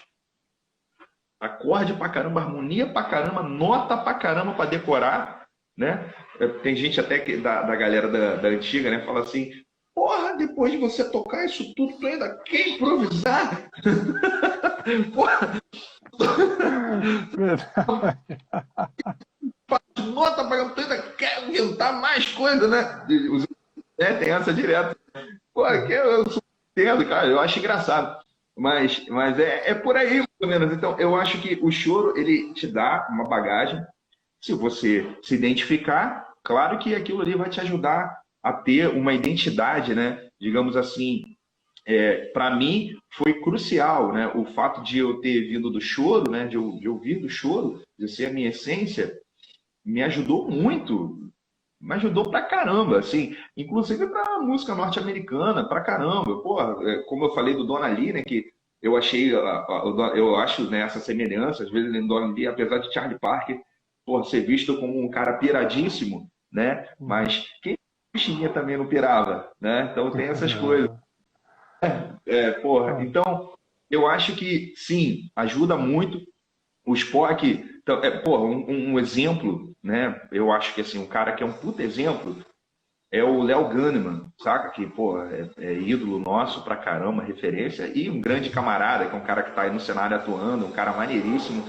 acorde pra caramba, harmonia pra caramba, nota pra caramba pra decorar, né? Tem gente até da galera da antiga, né? Fala assim, porra, depois de você tocar isso tudo, tu ainda quer improvisar? Porra, nota pra tu ainda quer inventar mais coisa, né? Tem essa direto. Pô, que eu entendo, cara, eu acho engraçado. Mas é por aí, mais ou menos. Então, eu acho que o choro, ele te dá uma bagagem. Se você se identificar, claro que aquilo ali vai te ajudar a ter uma identidade, né? Digamos assim, para mim foi crucial, né? O fato de eu ter vindo do choro, né? De eu vir do choro, de ser a minha essência, me ajudou muito, me ajudou pra caramba, assim, inclusive pra música norte-americana, pra caramba. Porra, como eu falei do Donna Lee, né, que eu achei, eu acho, né, essa semelhança, às vezes em Donna Lee, apesar de Charlie Parker, porra, ser visto como um cara piradíssimo, né, mas quem bichinha também não pirava, né, então tem essas coisas. Porra, então, eu acho que, sim, ajuda muito. O Spock, então, porra, um exemplo, né, eu acho que, assim, um cara que é um puta exemplo, é o Léo Ganneman, saca? Que, pô, é ídolo nosso pra caramba, referência, e um grande camarada, que é um cara que tá aí no cenário atuando, um cara maneiríssimo.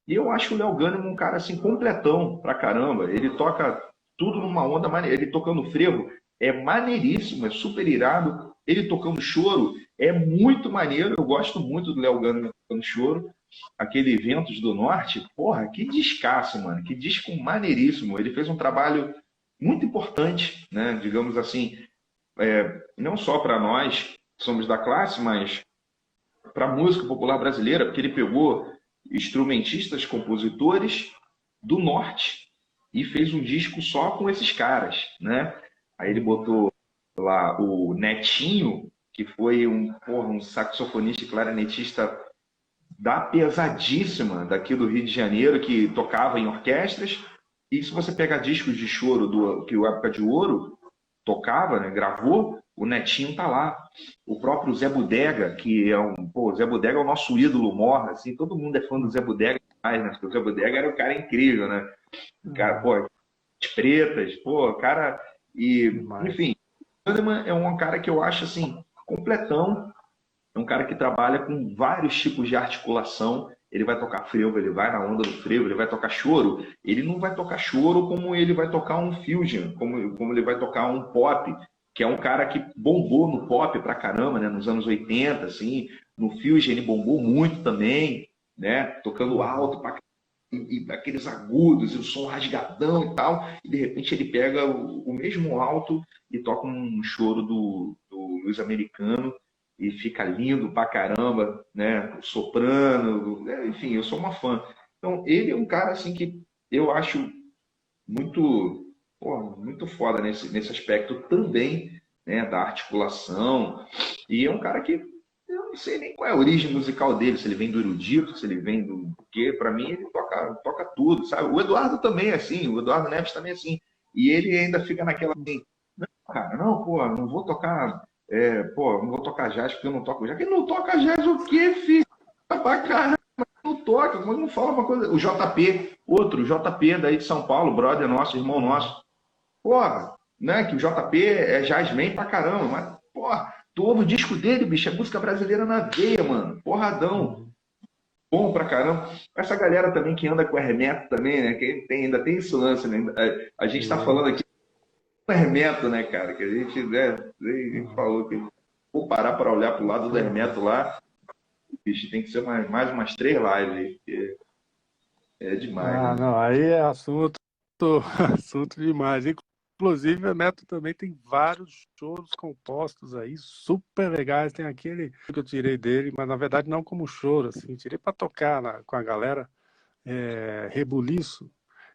E eu acho o Léo Ganneman um cara, assim, completão pra caramba. Ele toca tudo numa onda maneira. Ele tocando frevo é maneiríssimo, é super irado. Ele tocando choro é muito maneiro. Eu gosto muito do Léo Ganneman tocando choro. Aquele Ventos do Norte, porra, que descasso, mano. Que disco maneiríssimo. Ele fez um trabalho muito importante, né? Digamos assim, não só para nós que somos da classe, mas para a música popular brasileira, porque ele pegou instrumentistas, compositores do norte e fez um disco só com esses caras, né? Aí ele botou lá o Netinho, que foi um saxofonista e clarinetista da pesadíssima daqui do Rio de Janeiro, que tocava em orquestras. E se você pegar discos de choro que o Época de Ouro tocava, né, gravou, o Netinho tá lá. O próprio Zé Bodega, que é o Zé Bodega é o nosso ídolo, morra, assim, todo mundo é fã do Zé Bodega demais, né? Porque o Zé Bodega era um cara incrível, né? O cara, pô, as pretas, pô, cara, e, Demais. enfim, o Kahneman é um cara que eu acho, assim, completão, é um cara que trabalha com vários tipos de articulação. Ele vai tocar frevo, ele vai na onda do frevo, ele vai tocar choro. Ele não vai tocar choro como ele vai tocar um fusion, como ele vai tocar um pop, que é um cara que bombou no pop pra caramba, né? Nos anos 80, assim. No fusion ele bombou muito também, né? Tocando alto pra e aqueles agudos, e o som rasgadão e tal, e de repente ele pega o mesmo alto e toca um choro do Luiz Americano e fica lindo pra caramba, né? O soprano, enfim, eu sou uma fã. Então, ele é um cara assim que eu acho muito, pô, muito foda nesse aspecto também, né? Da articulação. E é um cara que eu não sei nem qual é a origem musical dele, se ele vem do erudito, se ele vem do quê. Para mim, ele toca tudo, sabe? O Eduardo também é assim, o Eduardo Neves também é assim. E ele ainda fica naquela assim, não, cara, não, pô, não vou tocar, pô, não vou tocar jazz porque eu não toco jazz. Ele não toca jazz o quê, filho? Pra caralho, não toca, mas não fala uma coisa. O JP, outro, o JP daí de São Paulo, brother nosso, irmão nosso. Porra, né? Que o JP é jazzman pra caramba, mas, porra, tu ouve o disco dele, bicho, é música brasileira na veia, mano. Porradão. Bom pra caramba. Essa galera também que anda com o Hermeto também, né? Que ainda tem esse lance, né? A gente tá falando aqui do Hermeto, né, cara? Que a gente, né, a gente falou que vou parar para olhar para o lado do Hermeto lá, bicho, tem que ser mais umas 3 lives aí, porque é demais, Ah, né? não, aí é assunto, assunto demais. Inclusive, o Neto também tem vários shows compostos aí, super legais. Tem aquele que eu tirei dele, mas na verdade não como choro, assim, tirei para tocar com a galera, Rebuliço,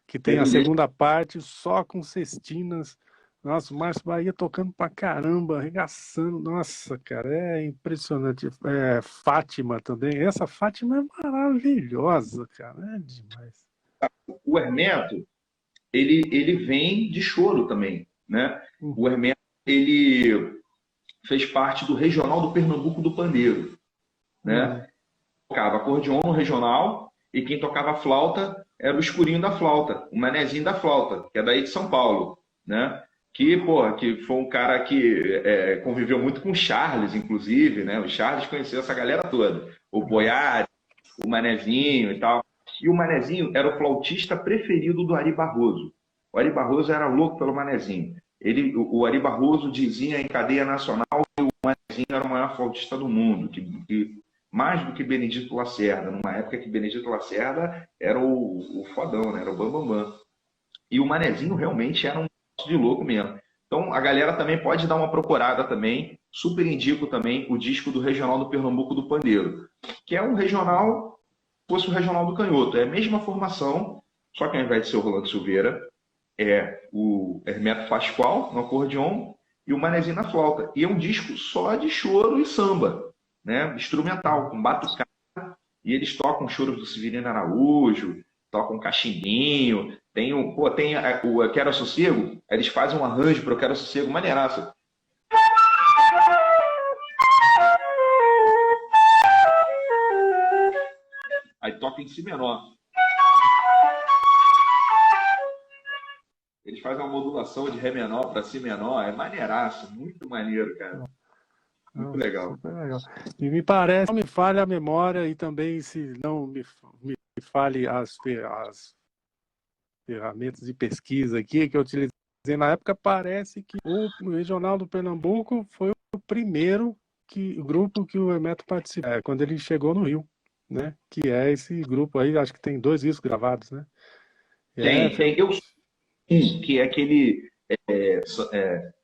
que tem a segunda parte só com cestinas. Nossa, o Márcio Bahia tocando pra caramba, arregaçando. Nossa, cara, é impressionante. Fátima também. Essa Fátima é maravilhosa, cara. É demais. O Hermeto, ele vem de choro também, né? Hum, O Hermeto, ele fez parte do Regional do Pernambuco do Pandeiro, uhum, né? Tocava acordeon no regional e quem tocava flauta era o escurinho da flauta, o manezinho da flauta, que é daí de São Paulo, né? Que, pô, que foi um cara que conviveu muito com o Charles, inclusive, né? O Charles conheceu essa galera toda. O nossa. Boiari, o Manezinho e tal. E o Manezinho era o flautista preferido do Ari Barroso. O Ari Barroso era louco pelo Manezinho. O Ari Barroso dizia em cadeia nacional que o Manezinho era o maior flautista do mundo, que mais do que Benedito Lacerda, numa época que Benedito Lacerda era o fodão, né? Era o bambambam. Bam, bam. E o Manezinho realmente era um de louco mesmo. Então a galera também pode dar uma procurada também. Super indico também o disco do Regional do Pernambuco do Pandeiro, que é um regional, fosse o Regional do Canhoto. É a mesma formação, só que ao invés de ser o Rolando Silveira, é o Hermeto Pascoal no acordeon e o Manezinho na flauta. E é um disco só de choro e samba, né? Instrumental, com batucada. E eles tocam choros do Severino Araújo, tocam cachimbinho, tem o Eu Quero Sossego, eles fazem um arranjo para Eu Quero Sossego, maneiraço. Aí toca em si menor. Eles fazem uma modulação de Ré menor para Si menor, é maneiraço, muito maneiro, cara. Muito Não, legal. super legal. E me parece, não me falha a memória e também se não me falhe as ferramentas de pesquisa aqui que eu utilizei na época, parece que o Regional do Pernambuco foi o primeiro o grupo que o Hermeto participou, quando ele chegou no Rio, né? Que é esse grupo aí, acho que tem 2 discos gravados, né? Foi Tem. Eu sou um, que é aquele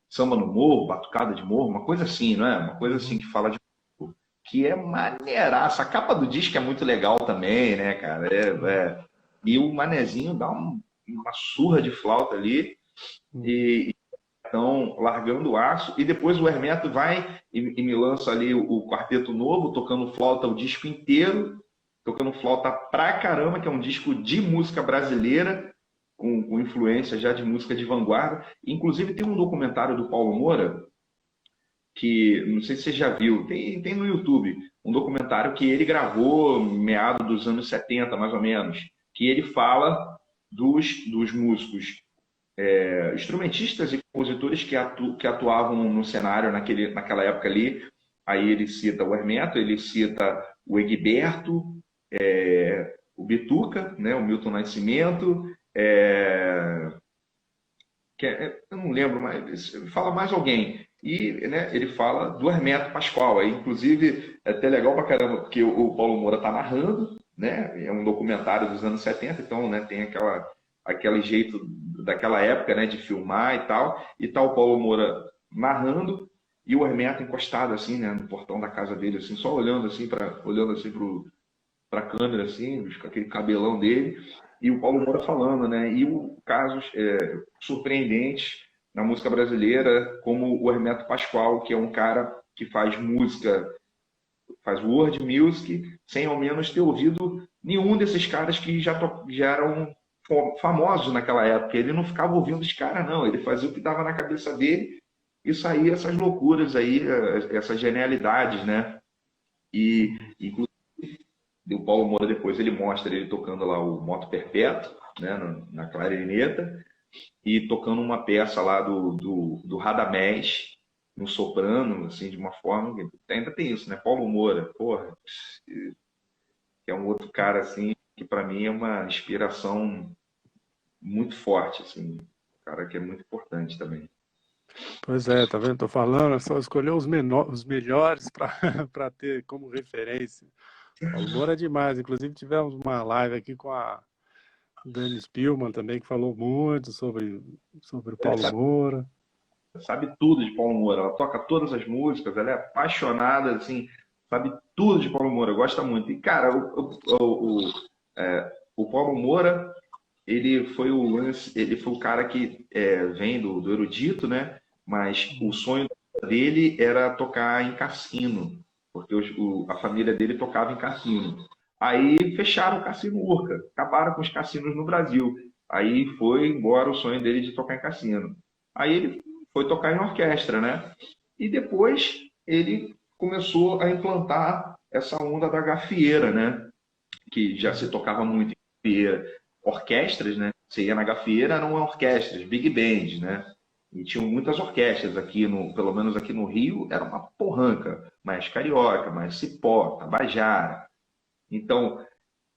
samba no morro, batucada de morro, uma coisa assim, não é? Uma coisa assim uhum, que fala de morro, que é maneiraça. A capa do disco é muito legal também, né, cara? E o Manezinho dá uma surra de flauta ali uhum, e estão largando o aço. E depois o Hermeto vai e me lança ali o quarteto novo, tocando flauta o disco inteiro, tocando flauta pra caramba, que é um disco de música brasileira, com influência já de música de vanguarda. Inclusive tem um documentário do Paulo Moura, que não sei se você já viu, tem no YouTube, um documentário que ele gravou meado dos anos 70, mais ou menos, que ele fala dos músicos instrumentistas e compositores que atuavam no cenário naquela época ali. Aí ele cita o Hermeto, ele cita o Egberto, o Bituca, né, o Milton Nascimento, eu não lembro, mas fala mais alguém. E né, ele fala do Hermeto Pascoal. Aí, inclusive, é até legal pra caramba, porque o Paulo Moura está narrando, né? É um documentário dos anos 70, então né, tem aquele jeito daquela época né, de filmar e tal. E tá o Paulo Moura narrando e o Hermeto encostado assim, né, no portão da casa dele, assim, só olhando assim para a câmera, assim, com aquele cabelão dele, e o Paulo Moura falando, né? E o casos surpreendentes na música brasileira, como o Hermeto Pascoal, que é um cara que faz música, faz world music, sem ao menos ter ouvido nenhum desses caras que já eram famosos naquela época. Ele não ficava ouvindo os caras, não. Ele fazia o que dava na cabeça dele e saía essas loucuras aí, essas genialidades, né? E, uhum. inclusive, o Paulo Moura depois ele mostra ele tocando lá o Moto Perpétuo, né, na clarineta, e tocando uma peça lá do Radamés, no soprano, assim, de uma forma que ainda tem isso, né? Paulo Moura, porra, que é um outro cara, assim, que para mim é uma inspiração muito forte, assim, um cara que é muito importante também. Pois é, tá vendo? Tô falando, só escolheu os melhores para ter como referência. Paulo Moura é demais. Inclusive tivemos uma live aqui com a Dani Spielmann também, que falou muito sobre o Ele Paulo Moura. sabe tudo de Paulo Moura, ela toca todas as músicas, ela é apaixonada, assim, sabe tudo de Paulo Moura, gosta muito. E, cara, o Paulo Moura, ele foi o cara que vem do erudito, né? Mas o sonho dele era tocar em cassino, porque a família dele tocava em cassino. Aí fecharam o Cassino Urca, acabaram com os cassinos no Brasil. Aí foi embora o sonho dele de tocar em cassino. Aí ele foi tocar em orquestra, né? E depois ele começou a implantar essa onda da gafieira, né? Que já se tocava muito em gafieira. Orquestras, né? Você ia na gafieira, eram orquestras, big bands, né? E tinham muitas orquestras aqui, pelo menos aqui no Rio, era uma porranca, mais carioca, mais cipó, tabajara. Então,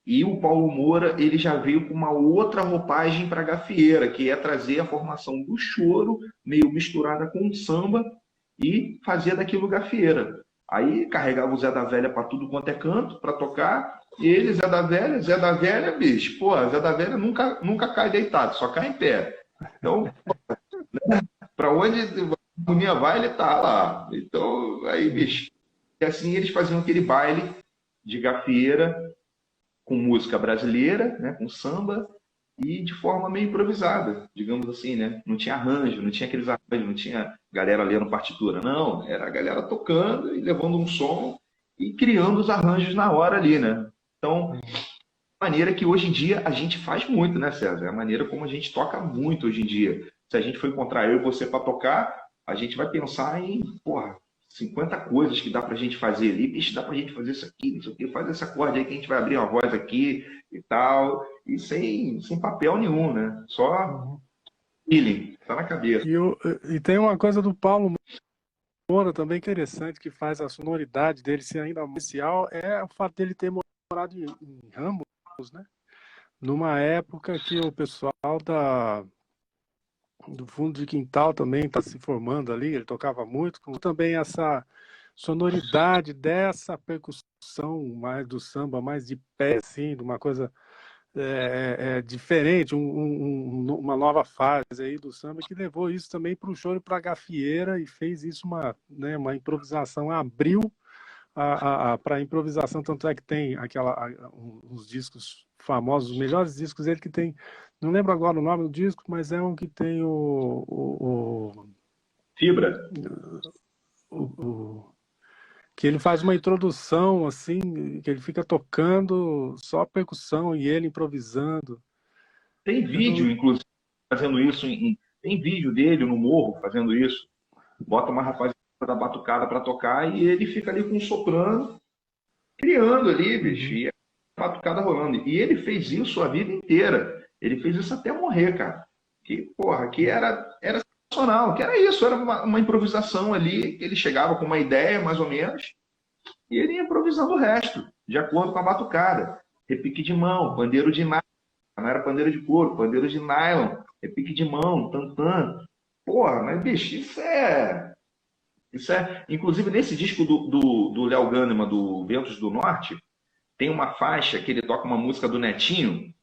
e o Paulo Moura, ele já veio com uma outra roupagem para a gafieira, que é trazer a formação do choro, meio misturada com o samba, e fazia daquilo gafieira. Aí carregava o Zé da Velha para tudo quanto é canto, para tocar, e ele, Zé da Velha, bicho, pô, Zé da Velha nunca cai deitado, só cai em pé. Então, para onde a harmonia vai, ele tá lá. Então, aí, bicho. E assim eles faziam aquele baile de gafieira com música brasileira, né, com samba, e de forma meio improvisada, digamos assim, né? Não tinha arranjo, não tinha aqueles arranjos, não tinha galera lendo partitura, não. Era a galera tocando e levando um som e criando os arranjos na hora ali, né? Então, maneira que hoje em dia a gente faz muito, né, César? É a maneira como a gente toca muito hoje em dia. Se a gente for encontrar eu e você para tocar, a gente vai pensar em, porra, 50 coisas que dá pra gente fazer ali. Bicho, dá pra gente fazer isso aqui, isso aqui. Faz essa acorde aí que a gente vai abrir uma voz aqui e tal. E sem papel nenhum, né? Só Uhum. feeling, tá na cabeça. E tem uma coisa do Paulo Moura também interessante, que faz a sonoridade dele ser ainda mais especial, é o fato dele ter morado em Ramos, né? Numa época que o pessoal do fundo de quintal também está se formando ali, ele tocava muito, com também essa sonoridade dessa percussão mais do samba, mais de pé, assim, de uma coisa diferente, uma nova fase aí do samba que levou isso também para o choro e para a gafieira e fez isso uma improvisação, abriu para a improvisação, tanto é que tem uns discos famosos, os melhores discos dele que tem, não lembro agora o nome do disco, mas é um que tem Fibra. o que ele faz uma introdução assim, que ele fica tocando só percussão e ele improvisando. Tem vídeo, inclusive, fazendo isso. Tem vídeo dele no morro fazendo isso. Bota uma rapaziada da batucada para tocar e ele fica ali com um soprano, criando ali, bicho. E a batucada rolando. E ele fez isso a vida inteira. Ele fez isso até morrer, cara. Que, porra, que era sensacional. Que era isso, era uma improvisação ali. Ele chegava com uma ideia, mais ou menos, e ele ia improvisando o resto, de acordo com a batucada. Repique de mão, pandeiro de nylon. Não era pandeiro de couro, pandeiro de nylon. Repique de mão, tantã. Porra, mas, bicho, inclusive, nesse disco do Léo Gânima, do Ventos do Norte, tem uma faixa que ele toca uma música do Netinho,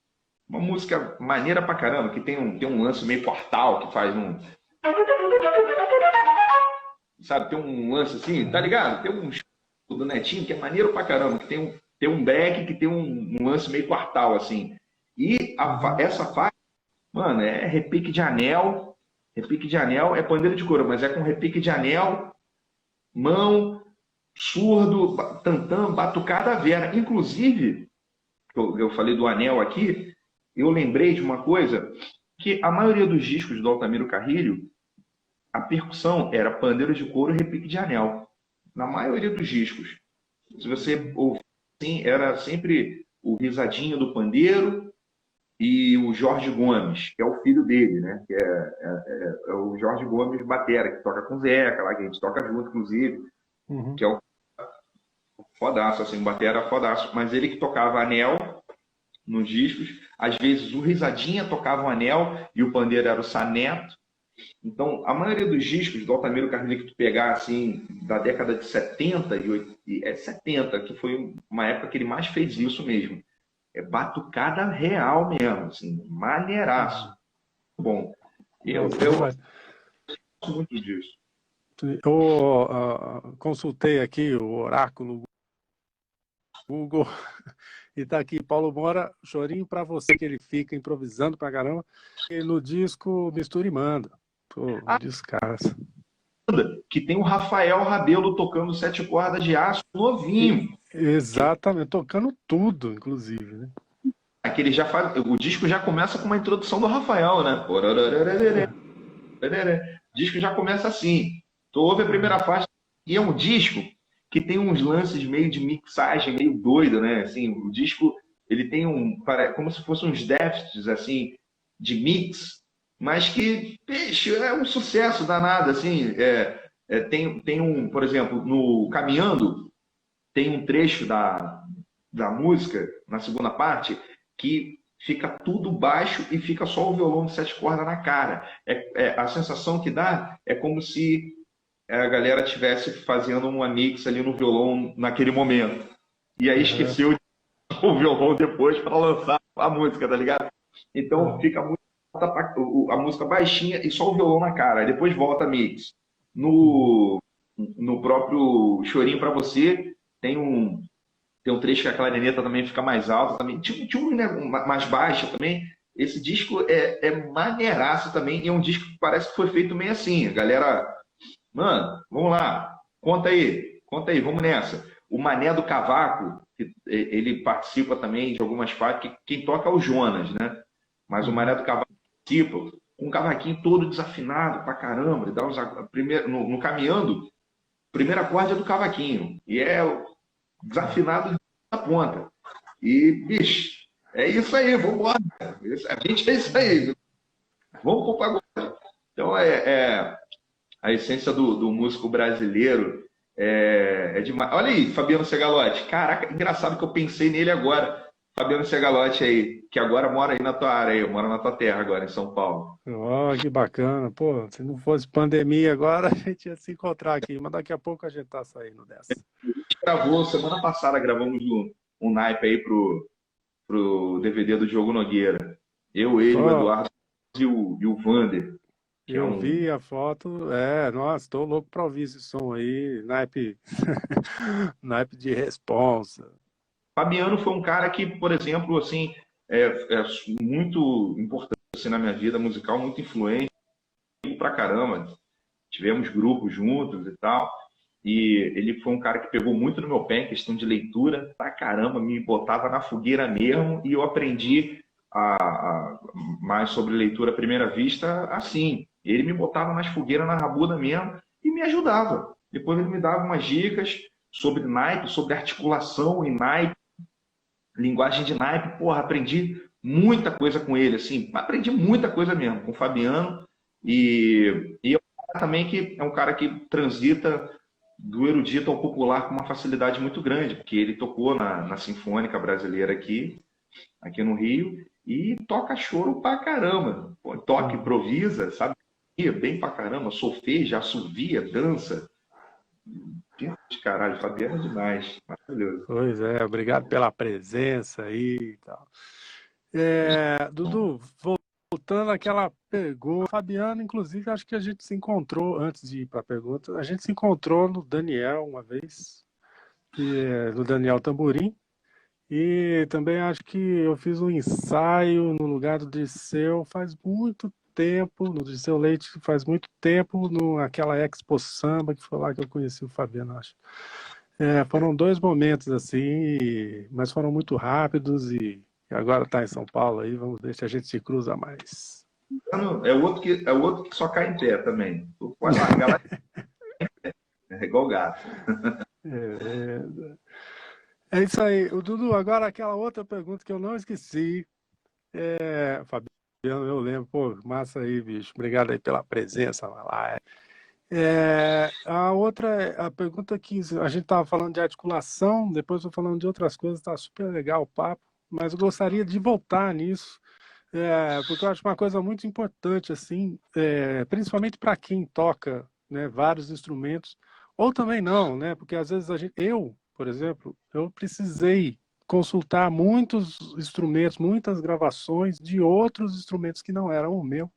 uma música maneira pra caramba, que tem um lance meio portal, que faz um. Sabe, tem um lance assim, tá ligado? Tem um do Netinho que é maneiro pra caramba, que tem um back que tem um lance meio quartal, assim. E essa faixa, mano, é repique de anel. Repique de anel é pandeiro de couro, mas é com repique de anel, mão, surdo, tantã, batucada vera. Inclusive, eu falei do anel aqui, eu lembrei de uma coisa, que a maioria dos discos do Altamiro Carrilho, a percussão era pandeiro de couro e repique de anel. Na maioria dos discos. Se você ouvir assim, era sempre o risadinho do pandeiro e o Jorge Gomes, que é o filho dele, né? Que é o Jorge Gomes batera, que toca com o Zeca, lá que a gente toca junto, inclusive, que é o fodaço, assim, batera fodaço. Mas ele que tocava anel nos discos, às vezes o Risadinha tocava o anel e o pandeiro era o Saneto, Então, a maioria dos discos do Altamiro Carneiro que tu pegar, assim, da década de 70 70, que foi uma época que ele mais fez isso mesmo. É batucada real mesmo, assim, maneiraço. Bom, Nossa, eu demais. gosto muito disso. Eu consultei aqui o oráculo Google e tá aqui, Paulo Moura, chorinho pra você, que ele fica improvisando pra caramba. E no disco Mistura e Manda. Pô, um descasso. Que tem o Rafael Rabelo tocando sete cordas de aço novinho. Exatamente, tocando tudo, inclusive, né? Que ele já faz, o disco já começa com uma introdução do Rafael, né? O disco já começa assim. Tu ouve a primeira faixa e é um disco que tem uns lances meio de mixagem, meio doido, né? Assim, o disco ele tem como se fossem uns déficits assim de mix, mas que, bicho, é um sucesso danado, assim. Tem um, por exemplo, no Caminhando tem um trecho da música na segunda parte que fica tudo baixo e fica só o violão de sete cordas na cara. A sensação que dá é como se a galera estivesse fazendo uma mix ali no violão naquele momento. E aí Uhum. esqueceu o violão depois para lançar a música, tá ligado? Então fica muito a música baixinha e só o violão na cara. Aí depois volta a mix. No próprio Chorinho para Você tem um trecho que a clarineta também fica mais alta também. Tinha um, né, mais baixa também. Esse disco é maneiraço também. E é um disco que parece que foi feito meio assim. A galera, mano, vamos lá. Conta aí, vamos nessa. O Mané do Cavaco, ele participa também de algumas partes. Quem toca é o Jonas, né? Mas o Mané Uhum. do Cavaco participa com um cavaquinho todo desafinado pra caramba. Ele dá no Caminhando, primeiro acorde é do cavaquinho. E é desafinado da ponta. E, bicho, é isso aí, vamos embora. A gente é isso aí. Vamos pro pagode. Então, a essência do músico brasileiro é demais. Olha aí, Fabiano Segalotti. Caraca, engraçado que eu pensei nele agora. Fabiano Segalotti aí, que agora mora aí na tua área, aí, mora na tua terra agora, em São Paulo. Ó, que bacana. Pô, se não fosse pandemia agora, a gente ia se encontrar aqui, mas daqui a pouco a gente tá saindo dessa. A gente gravou, semana passada gravamos um naipe aí pro DVD do Diogo Nogueira. Eu, ele, o Ó, Eduardo e o Vander, que é eu um. vi a foto, nossa, tô louco pra ouvir esse som aí, naipe, naipe de responsa. Fabiano foi um cara que, por exemplo, assim, é muito importante assim, na minha vida musical, muito influente pra caramba. Tivemos grupos juntos e tal. E ele foi um cara que pegou muito no meu pé em questão de leitura, pra caramba, me botava na fogueira mesmo, e eu aprendi mais sobre leitura à primeira vista assim. Ele me botava nas fogueiras na rabuda mesmo e me ajudava. Depois ele me dava umas dicas sobre naipe, sobre articulação em naipe, linguagem de naipe. Porra, aprendi muita coisa com ele, assim, aprendi muita coisa mesmo com o Fabiano. E é um cara também que é um cara que transita do erudito ao popular com uma facilidade muito grande, porque ele tocou na Sinfônica Brasileira aqui no Rio, e toca choro pra caramba. Pô, toca, Uhum. improvisa, sabe? Bem pra caramba, solfeja, assovia, dança. De caralho, Fabiano é demais. Maravilhoso. Pois é, obrigado pela presença aí e tal. Dudu, voltando àquela pergunta, Fabiano, inclusive, acho que a gente se encontrou, antes de ir para a pergunta, a gente se encontrou no Daniel uma vez, no Daniel Tamborim, e também acho que eu fiz um ensaio no lugar do Dirceu faz muito tempo, no Dirceu Leite faz muito tempo, naquela Expo Samba, que foi lá que eu conheci o Fabiano, acho. Foram dois momentos assim, mas foram muito rápidos e agora está em São Paulo aí, vamos ver se a gente se cruza mais. É o outro que só cai em pé também. Tu pode largar lá, é igual gato. É, é isso aí. O Dudu, agora aquela outra pergunta que eu não esqueci. Fabiano, eu lembro, pô, massa aí, bicho. Obrigado aí pela presença lá. A outra, a pergunta que a gente estava falando de articulação, depois eu falando de outras coisas, tá super legal o papo, mas eu gostaria de voltar nisso. Porque eu acho uma coisa muito importante, assim, principalmente para quem toca, né, vários instrumentos, ou também não, né? Porque às vezes eu, por exemplo, eu precisei consultar muitos instrumentos, muitas gravações de outros instrumentos que não eram o meu,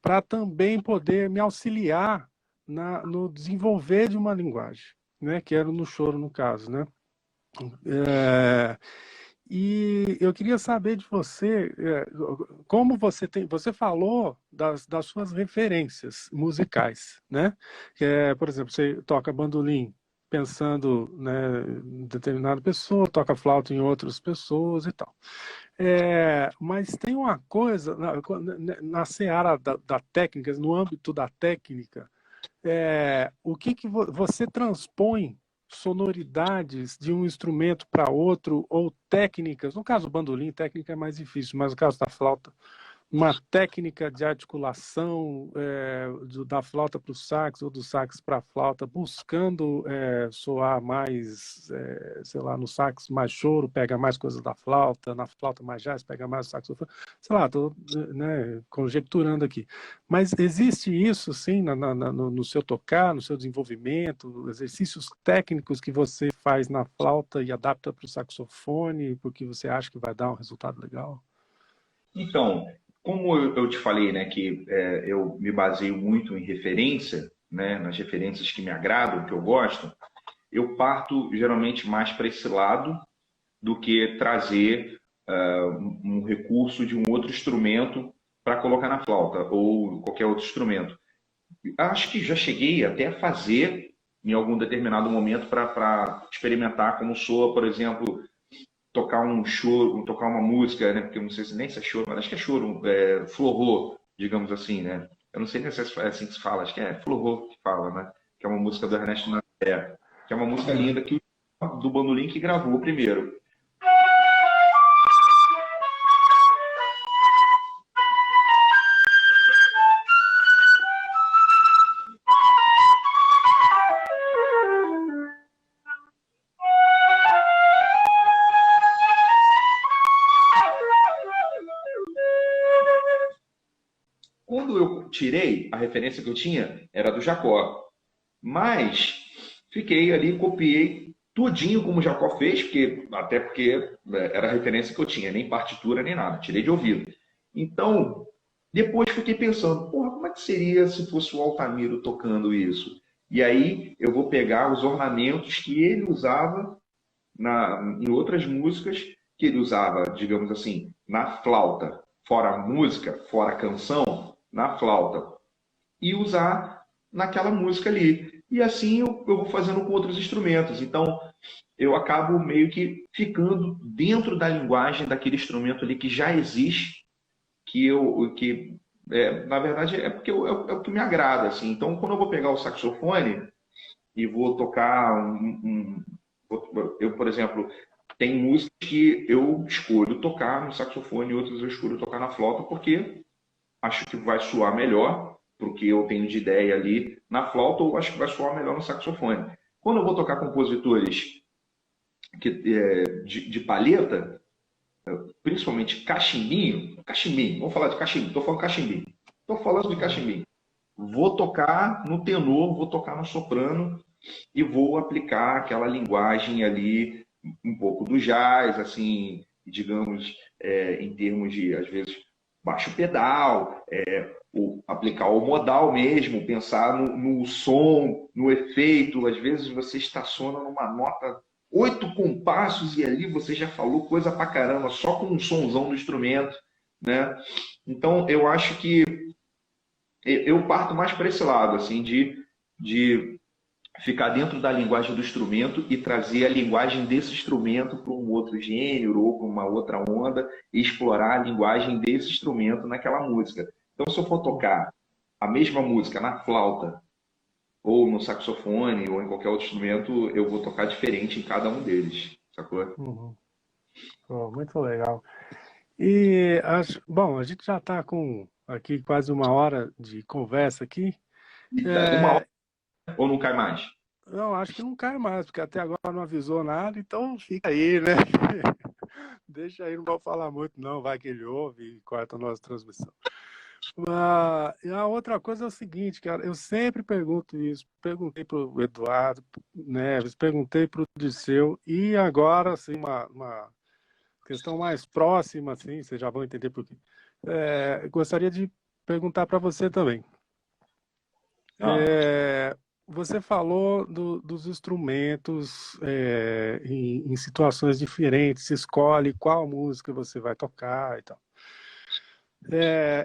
para também poder me auxiliar no desenvolver de uma linguagem, né? Que era no choro, no caso, né? É, e eu queria saber de você, como você falou das suas referências musicais, né? Por exemplo, você toca bandolim pensando, né, em determinada pessoa, toca flauta em outras pessoas e tal. Mas tem uma coisa, na seara da técnica, no âmbito da técnica, o que você transpõe sonoridades de um instrumento para outro, ou técnicas, no caso do bandolim, técnica é mais difícil, mas no caso da flauta, uma técnica de articulação da flauta para o sax ou do sax para a flauta, buscando soar mais, sei lá, no sax mais choro, pega mais coisas da flauta, na flauta mais jazz, pega mais o saxofone, sei lá, estou, né, conjecturando aqui. Mas existe isso, sim, no seu tocar, no seu desenvolvimento, exercícios técnicos que você faz na flauta e adapta para o saxofone, porque você acha que vai dar um resultado legal? Então, como eu te falei, né, que eu me baseio muito em referência, né, nas referências que me agradam, que eu gosto, eu parto geralmente mais para esse lado do que trazer um recurso de um outro instrumento para colocar na flauta ou qualquer outro instrumento. Acho que já cheguei até a fazer em algum determinado momento para experimentar como soa, por exemplo, tocar um choro, tocar uma música, né? Porque eu não sei se nem se é choro, mas acho que é choro, florô, digamos assim, né? Eu não sei nem se é assim que se fala, acho que é florô que fala, né? Que é uma música do Ernesto Nazaré, que é uma música linda que do bandolim que gravou primeiro. Quando eu tirei, a referência que eu tinha era do Jacó. Mas fiquei ali, copiei tudinho como o Jacó fez, até porque era a referência que eu tinha, nem partitura nem nada, tirei de ouvido. Então, depois fiquei pensando, porra, como é que seria se fosse o Altamiro tocando isso? E aí eu vou pegar os ornamentos que ele usava em outras músicas, que ele usava, digamos assim, na flauta, fora a música, fora a canção, na flauta e usar naquela música ali. E assim eu vou fazendo com outros instrumentos. Então, eu acabo meio que ficando dentro da linguagem daquele instrumento ali que já existe, na verdade é porque é o que me agrada. Assim. Então, quando eu vou pegar o saxofone e vou tocar eu, por exemplo, tem músicas que eu escolho tocar no saxofone e outras eu escolho tocar na flauta porque acho que vai soar melhor, porque eu tenho de ideia ali na flauta, ou acho que vai soar melhor no saxofone. Quando eu vou tocar compositores de palheta, principalmente cachimbinho, vamos falar de cachimbinho, estou falando cachimbinho, estou falando de cachimbinho. Vou tocar no tenor, vou tocar no soprano e vou aplicar aquela linguagem ali, um pouco do jazz, assim, digamos, em termos de, às vezes, baixo pedal, aplicar o modal mesmo, pensar no som, no efeito. Às vezes você estaciona numa nota 8 compassos e ali você já falou coisa pra caramba, só com um sonzão do instrumento, né? Então eu acho que eu parto mais para esse lado, assim, de ficar dentro da linguagem do instrumento e trazer a linguagem desse instrumento para um outro gênero ou para uma outra onda e explorar a linguagem desse instrumento naquela música. Então, se eu for tocar a mesma música na flauta ou no saxofone ou em qualquer outro instrumento, eu vou tocar diferente em cada um deles, sacou? Uhum. Oh, muito legal. Bom, a gente já está com aqui quase uma hora de conversa aqui. Uma hora É, ou não cai mais? não, acho que não cai mais, porque até agora não avisou nada, então fica aí, né? Deixa aí, não vou falar muito, não. Vai que ele ouve e corta a nossa transmissão. E a outra coisa é o seguinte, cara, eu sempre pergunto isso. Perguntei para o Eduardo Neves, perguntei para o Dirceu, e agora, assim, uma questão mais próxima, assim, vocês já vão entender por quê. Gostaria de perguntar para você também. Você falou dos instrumentos em situações diferentes, se escolhe qual música você vai tocar e tal.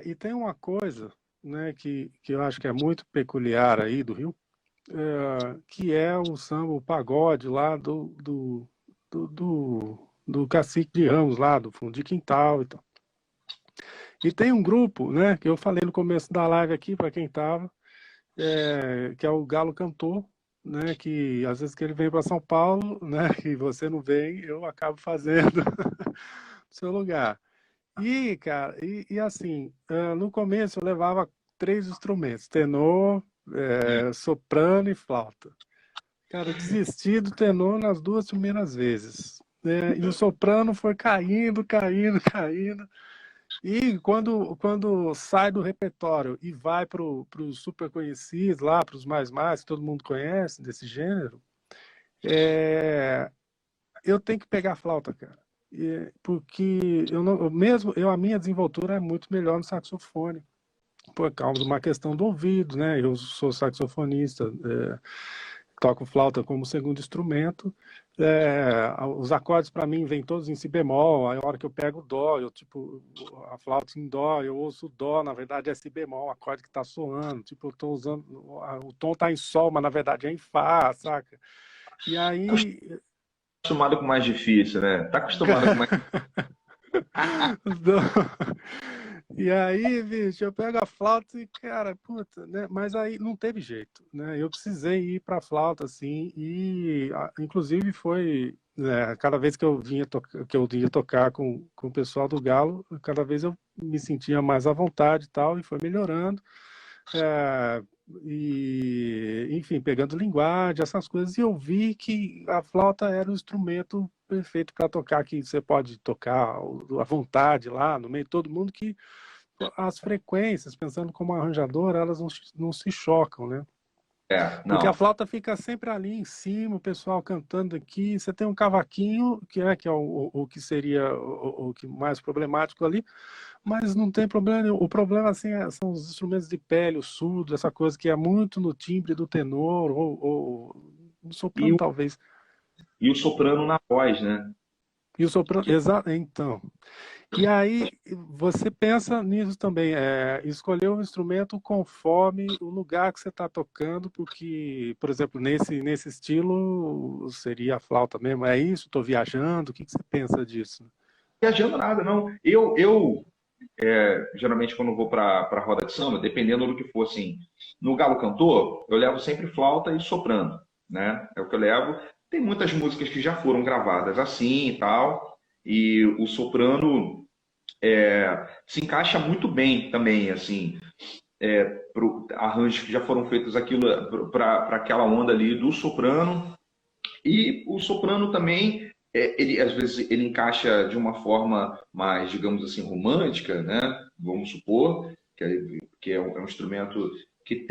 E tem uma coisa, né, que eu acho que é muito peculiar aí do Rio, que é o samba, o pagode lá do Cacique de Ramos, lá do Fundo de Quintal e tal. E tem um grupo, né, que eu falei no começo da live aqui, para quem estava, que é o Galo Cantor, né, que às vezes que ele vem para São Paulo, né, e você não vem, eu acabo fazendo no seu lugar. E, cara, assim, no começo eu levava 3 instrumentos, tenor, soprano e flauta. Cara, eu desisti do tenor nas 2 primeiras vezes. E o soprano foi caindo, caindo, caindo. E quando sai do repertório e vai para os super conhecidos, lá para os mais, que todo mundo conhece desse gênero, eu tenho que pegar a flauta, cara. Porque a minha desenvoltura é muito melhor no saxofone, por causa de uma questão do ouvido, né? Eu sou saxofonista, toco flauta como segundo instrumento. Os acordes para mim vêm todos em si bemol. Aí a hora que eu pego o dó, a flauta em dó, eu ouço o dó, na verdade é si bemol, o acorde que está soando. Tipo, eu tô usando, o tom tá em sol, mas na verdade é em fá, saca? E aí Acostumado com o mais difícil, né? Tá acostumado com mais. E aí, bicho, eu pego a flauta e, cara, puta, né? Mas aí não teve jeito, né? Eu precisei ir pra flauta, assim, e inclusive foi, né, cada vez que eu vinha tocar com o pessoal do Galo, cada vez eu me sentia mais à vontade e tal, e foi melhorando. Enfim, pegando linguagem, essas coisas, e eu vi que a flauta era o instrumento perfeito para tocar, que você pode tocar à vontade lá, no meio de todo mundo, que as frequências, pensando como arranjador, elas não se chocam, né? Porque a Não. flauta fica sempre ali em cima, o pessoal cantando aqui, você tem um cavaquinho, que é o que seria o que mais problemático ali, mas não tem problema nenhum. O problema, assim, são os instrumentos de pele, o surdo, essa coisa que é muito no timbre do tenor, ou no E soprano, o, talvez. e o soprano na voz, né? E o soprano, Que exato, então. E aí você pensa nisso também, escolher um instrumento conforme o lugar que você está tocando, porque, por exemplo, nesse estilo seria a flauta mesmo, é isso? Estou viajando, o que você pensa disso? viajando nada, não. Geralmente, quando eu vou para roda de samba, dependendo do que for, assim, no Galo Cantor, eu levo sempre flauta e soprano, né? É o que eu levo. Tem muitas músicas que já foram gravadas assim e tal, e o soprano se encaixa muito bem também, assim, para arranjos que já foram feitos aquilo para aquela onda ali do soprano. E o soprano também, ele às vezes ele encaixa de uma forma mais, digamos assim, romântica, né? Vamos supor que é um instrumento que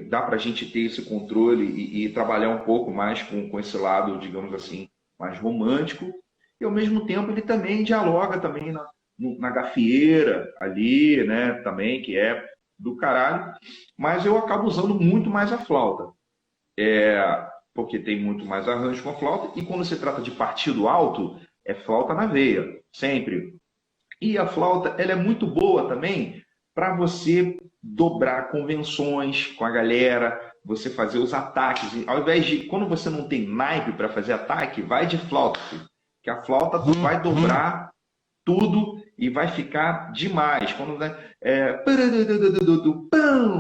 dá para a gente ter esse controle e trabalhar um pouco mais com esse lado, digamos assim, mais romântico. E ao mesmo tempo ele também dialoga também na gafieira ali, né? Também que é do caralho. Mas eu acabo usando muito mais a flauta. Porque tem muito mais arranjo com a flauta, e quando se trata de partido alto, é flauta na veia, sempre. E a flauta, ela é muito boa também para você dobrar convenções com a galera, você fazer os ataques. Ao invés de, quando você não tem naipe para fazer ataque, vai de flauta, que a flauta tu vai dobrar tudo e vai ficar demais. Quando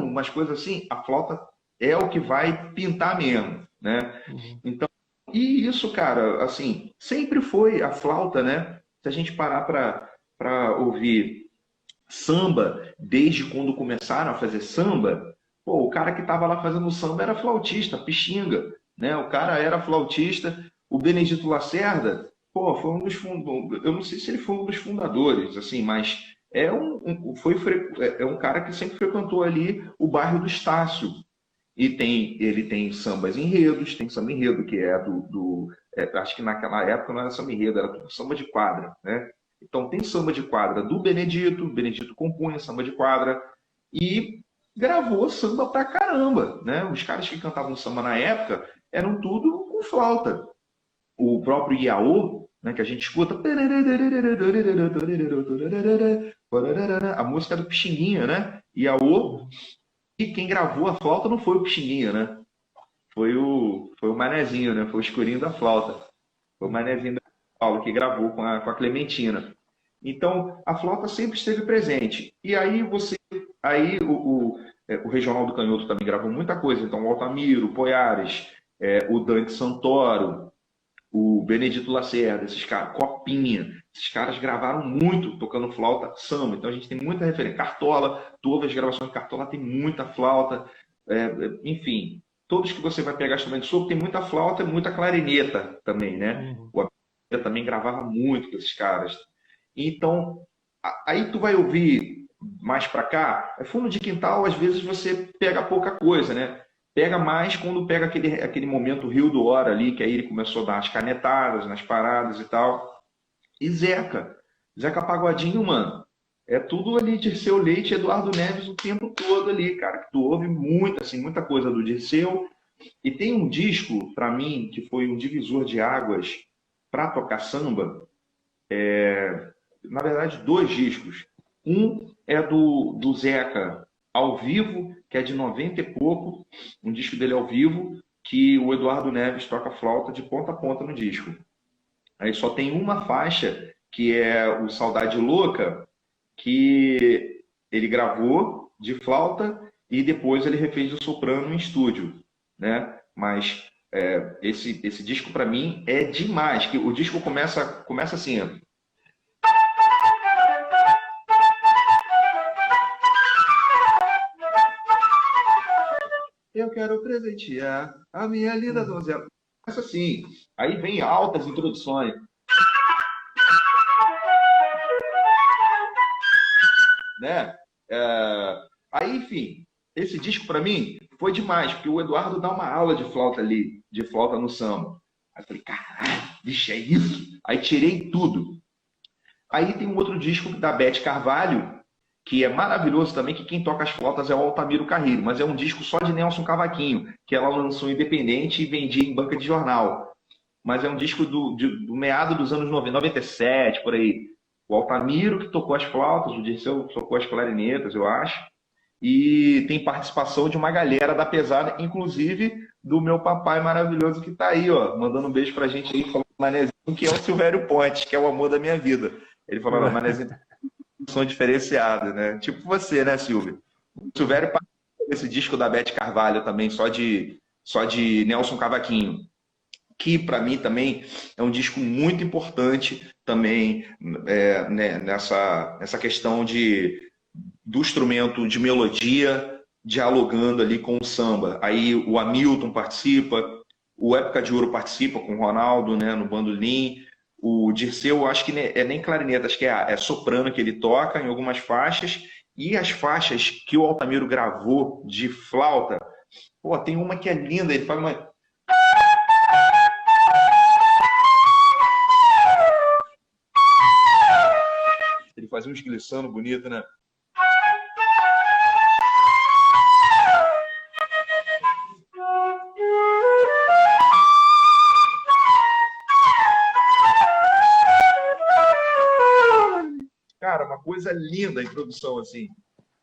umas coisas assim, a flauta é o que vai pintar mesmo, né? Então, e isso, cara, assim, sempre foi a flauta, né? Se a gente parar para ouvir samba, desde quando começaram a fazer samba, pô, o cara que estava lá fazendo samba era flautista, Pixinga, né? O cara era flautista, o Benedito Lacerda, pô, foi um dos fundadores, eu não sei se ele foi um dos fundadores, assim, mas é um cara que sempre frequentou ali o bairro do Estácio. E ele tem sambas enredos, tem samba enredo, que é acho que naquela época não era samba enredo, era tudo samba de quadra, né? Então tem samba de quadra do Benedito, o Benedito compunha samba de quadra e gravou samba pra caramba, né? Os caras que cantavam samba na época eram tudo com flauta. O próprio Iaô, né, que a gente escuta, a música do Pixinguinha, né? Iaô, e quem gravou a flauta não foi o Pixinguinha, né? Foi o Manezinho, né? Foi o escurinho da flauta. Foi o Manezinho da Paulo que gravou com a Clementina. Então, a flauta sempre esteve presente. E aí o Regional do Canhoto também gravou muita coisa. Então, o Altamiro, o Poiares, o Dante Santoro, o Benedito Lacerda, esses caras, Copinha, esses caras gravaram muito tocando flauta samba. Então, a gente tem muita referência. Cartola, tu ouve as gravações de Cartola, tem muita flauta. Enfim, todos que você vai pegar instrumento de sopro tem muita flauta e muita clarineta também, né? Uhum. O Abelha também gravava muito com esses caras. Então, aí tu vai ouvir mais para cá, fundo de quintal, às vezes você pega pouca coisa, né? Pega mais quando pega aquele momento Rio do Hora ali, que aí ele começou a dar as canetadas nas paradas e tal. E Zeca Pagodinho, mano, é tudo ali Dirceu Leite e Eduardo Neves o tempo todo ali, cara. Que tu ouve muito, assim, muita coisa do Dirceu. E tem um disco, para mim, que foi um divisor de águas para tocar samba. Na verdade, dois discos. Um é do Zeca ao vivo, que é de 90 e pouco, um disco dele ao vivo, que o Eduardo Neves toca flauta de ponta a ponta no disco. Aí só tem uma faixa, que é o Saudade Louca, que ele gravou de flauta e depois ele refez o soprano em estúdio, né? Mas esse disco para mim é demais, que o disco começa assim, ó. Eu quero presentear a minha linda Uhum. donzela. Começa assim, aí vem altas introduções, né? Aí, enfim, esse disco para mim foi demais, porque o Eduardo dá uma aula de flauta ali, de flauta no samba. Aí eu falei, caralho, bicho, é isso? Aí tirei tudo. Aí tem um outro disco da Beth Carvalho, que é maravilhoso também, que quem toca as flautas é o Altamiro Carrilho, mas é um disco só de Nelson Cavaquinho, que ela lançou independente e vendia em banca de jornal. Mas é um disco do meado dos anos 90, 97, por aí. O Altamiro que tocou as flautas, o Dirceu tocou as clarinetas, eu acho. E tem participação de uma galera da pesada, inclusive do meu papai maravilhoso que tá aí, ó, mandando um beijo pra gente aí, falando Manezinho, que é o Silvério Pontes, que é o amor da minha vida. Ele falou, não, Manezinho tem uma som diferenciada, né? Tipo você, né, Silvio? O Silvério participou desse disco da Beth Carvalho também, só de Nelson Cavaquinho, que para mim também é um disco muito importante também né, nessa questão do instrumento de melodia dialogando ali com o samba. Aí o Hamilton participa, o Época de Ouro participa com o Ronaldo, né, no bandolim. O Dirceu, acho que é nem clarineta, acho que é soprano que ele toca em algumas faixas. E as faixas que o Altamiro gravou de flauta, pô, tem uma que é linda, ele faz uma. Ele fazia um esgliçando bonito, né? Cara, uma coisa linda a introdução, assim.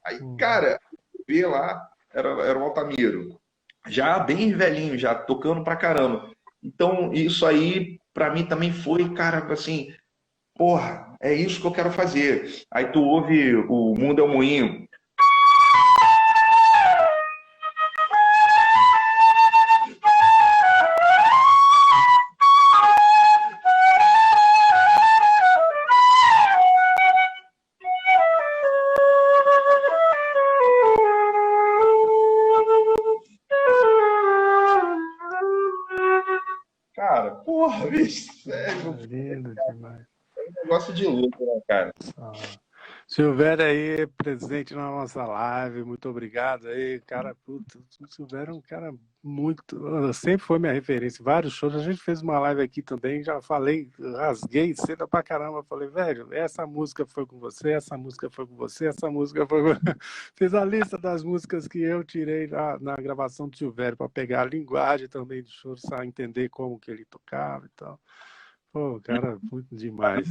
Aí, Uhum. cara, vê lá, era o Altamiro. Já bem velhinho, já tocando pra caramba. Então, isso aí, pra mim também foi, cara, assim, porra, é isso que eu quero fazer. Aí tu ouve o Mundo é um Moinho. Cara, porra, bicho, sério. Lindo demais. É um negócio de louco, né, cara? Ah. Silvério aí, presente na nossa live, muito obrigado aí, cara, puta, o Silvério é um cara muito, sempre foi minha referência, vários shows, a gente fez uma live aqui também, já falei, rasguei cedo pra caramba, falei, velho, essa música foi com você, essa música foi com você, essa música foi com... Fiz a lista das músicas que eu tirei na gravação do Silvério, pra pegar a linguagem também do show, sabe, entender como que ele tocava e tal. Pô, cara, muito demais.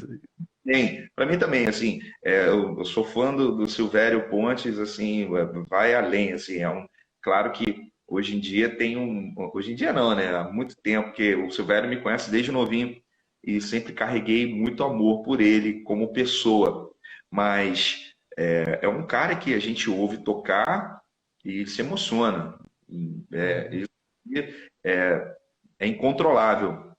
Sim, para mim também, assim, eu sou fã do Silvério Pontes, assim, vai além, assim, claro que hoje em dia hoje em dia não, né, há muito tempo que o Silvério me conhece desde novinho e sempre carreguei muito amor por ele como pessoa, mas é um cara que a gente ouve tocar e se emociona, isso é, é incontrolável.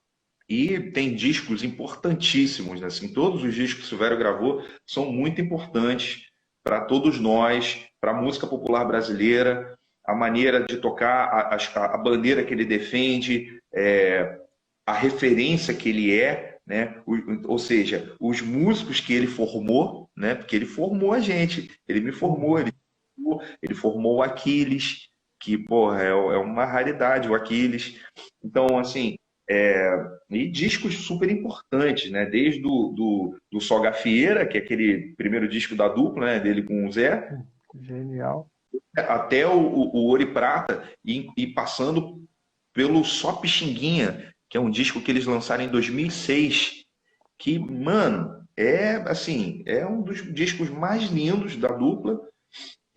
E tem discos importantíssimos, né? Assim, todos os discos que o Silvério gravou são muito importantes para todos nós, para a música popular brasileira, a maneira de tocar, a bandeira que ele defende, a referência que ele é, né? Ou seja, os músicos que ele formou, né? Porque ele formou a gente, ele me formou, ele formou o Aquiles, que, porra, é uma raridade, o Aquiles. Então, assim, e discos super importantes, né? Desde do Só Gafieira, que é aquele primeiro disco da dupla, né? Dele com o Zé, Genial. até o Ouro e Prata, e passando pelo Só Pixinguinha, que é um disco que eles lançaram em 2006, que, mano, assim, é um dos discos mais lindos da dupla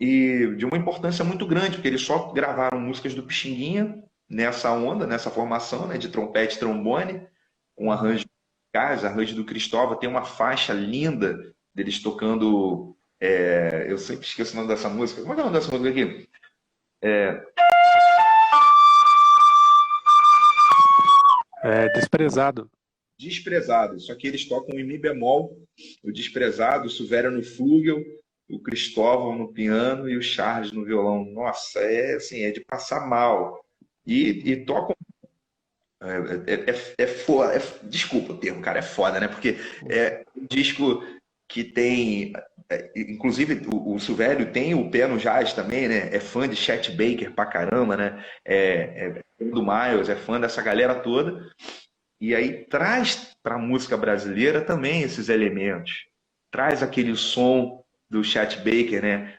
e de uma importância muito grande, porque eles só gravaram músicas do Pixinguinha nessa onda, nessa formação, né, de trompete e trombone, com arranjo de casa, arranjo do Cristóvão, tem uma faixa linda deles tocando, eu sempre esqueço o nome dessa música, como é que é o nome dessa música aqui? Desprezado. Desprezado, só que eles tocam em Mi bemol, o Desprezado, o Silvério no flúgel, o Cristóvão no piano e o Charles no violão. Nossa, assim, é de passar mal. E tocam. É foda. Desculpa o termo, cara, é foda, né? Porque é um disco que tem. Inclusive, o Silvério tem o pé no jazz também, né? É fã de Chet Baker pra caramba, né? É fã do Miles, é fã dessa galera toda. E aí traz para a música brasileira também esses elementos. Traz aquele som do Chet Baker, né?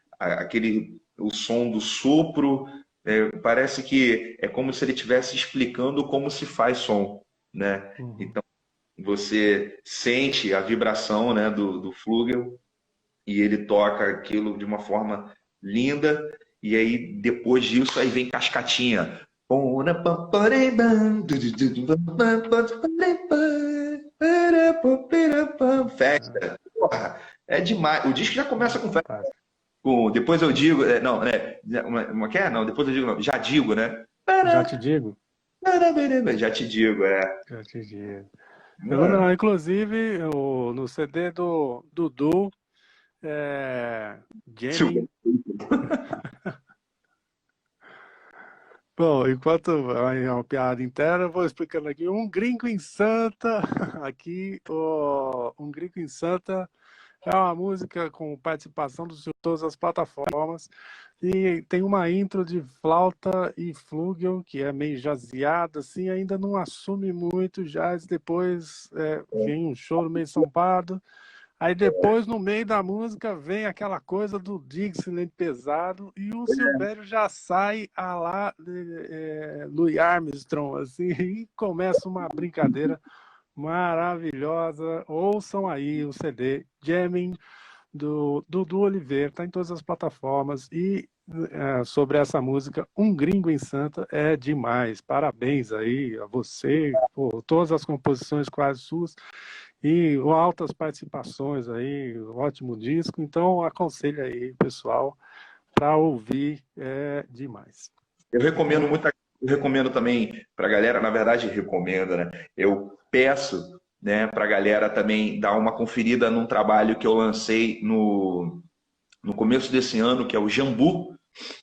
O som do sopro. Parece que é como se ele estivesse explicando como se faz som, né? Então você sente a vibração, né, do flúgel e ele toca aquilo de uma forma linda. E aí depois disso aí vem Cascatinha. Festa. Porra, é demais. O disco já começa com festa. Depois eu digo. Não, né? Uma quer? Não, depois eu digo, não. Já digo, né? Já te digo? Já te digo, Já te digo. Mano. Inclusive, no CD do Dudu, Jamming. Bom, enquanto é uma piada interna, eu vou explicando aqui. Um Gringo em Santa, aqui, Um Gringo em Santa é uma música com participação de todas as plataformas e tem uma intro de flauta e flúgel, que é meio jazzeada, assim, ainda não assume muito jazz, depois vem um choro meio estampado. Aí depois, no meio da música, vem aquela coisa do Dixieland pesado e o Silvério já sai a lá Louis Armstrong, assim, e começa uma brincadeira maravilhosa. Ouçam aí o CD Jamming do Dudu Oliveira, está em todas as plataformas. E sobre essa música, Um Gringo em Santa é demais. Parabéns aí a você, por todas as composições quase suas. E altas participações aí, ótimo disco. Então, aconselho aí, pessoal, para ouvir, é demais. Eu recomendo também para a galera, na verdade, recomendo, né? Eu peço, né, para a galera também dar uma conferida num trabalho que eu lancei no começo desse ano, que é o Jambu,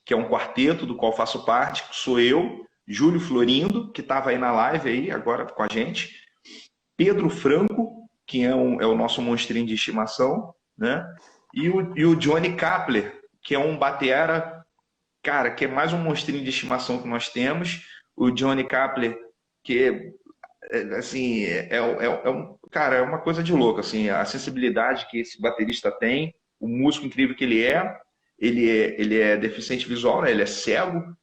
que é um quarteto do qual faço parte, que sou eu, Júlio Florindo, que estava aí na live aí agora com a gente, Pedro Franco, que é o nosso monstrinho de estimação, né? E o Johnny Kapler, que é um batera, cara, que é mais um monstrinho de estimação que nós temos. O Johnny Kapler, que assim, cara, é uma coisa de louco, assim, a sensibilidade que esse baterista tem, o músico incrível que ele é deficiente visual, né? Ele é cego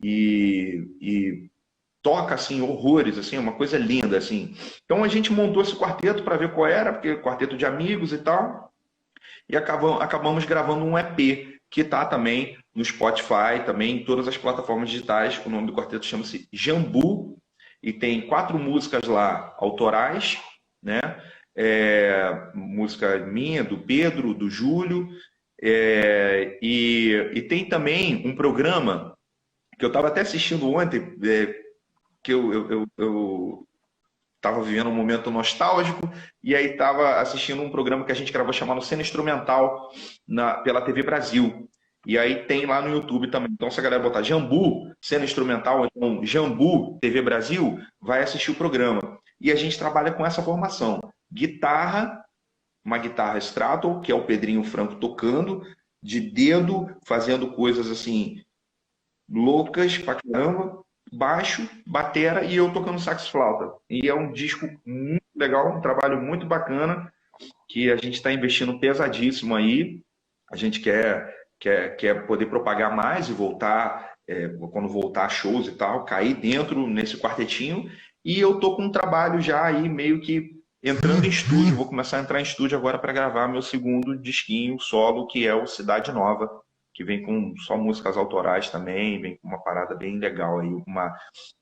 e toca assim horrores, assim, uma coisa linda, assim. Então a gente montou esse quarteto para ver qual era, porque quarteto de amigos e tal, e acabamos gravando um EP que tá também no Spotify, também em todas as plataformas digitais. O nome do quarteto chama-se Jambu e tem 4 músicas lá autorais, né? Música minha, do Pedro, do Júlio, e tem também um programa que eu estava até assistindo ontem, que eu estava vivendo um momento nostálgico e aí estava assistindo um programa que a gente gravou chamado Cena Instrumental pela TV Brasil. E aí tem lá no YouTube também. Então, se a galera botar Jambu, Cena Instrumental, ou então Jambu, TV Brasil, vai assistir o programa. E a gente trabalha com essa formação. Guitarra, uma guitarra Strato, que é o Pedrinho Franco tocando, de dedo, fazendo coisas assim, loucas pra caramba, baixo, batera e eu tocando sax flauta. E é um disco muito legal, um trabalho muito bacana, que a gente está investindo pesadíssimo aí. A gente quer poder propagar mais e voltar, quando voltar a shows e tal, cair dentro nesse quartetinho. E eu tô com um trabalho já aí meio que entrando em estúdio, vou começar a entrar em estúdio agora para gravar meu segundo disquinho solo, que é o Cidade Nova, que vem com só músicas autorais também, vem com uma parada bem legal aí,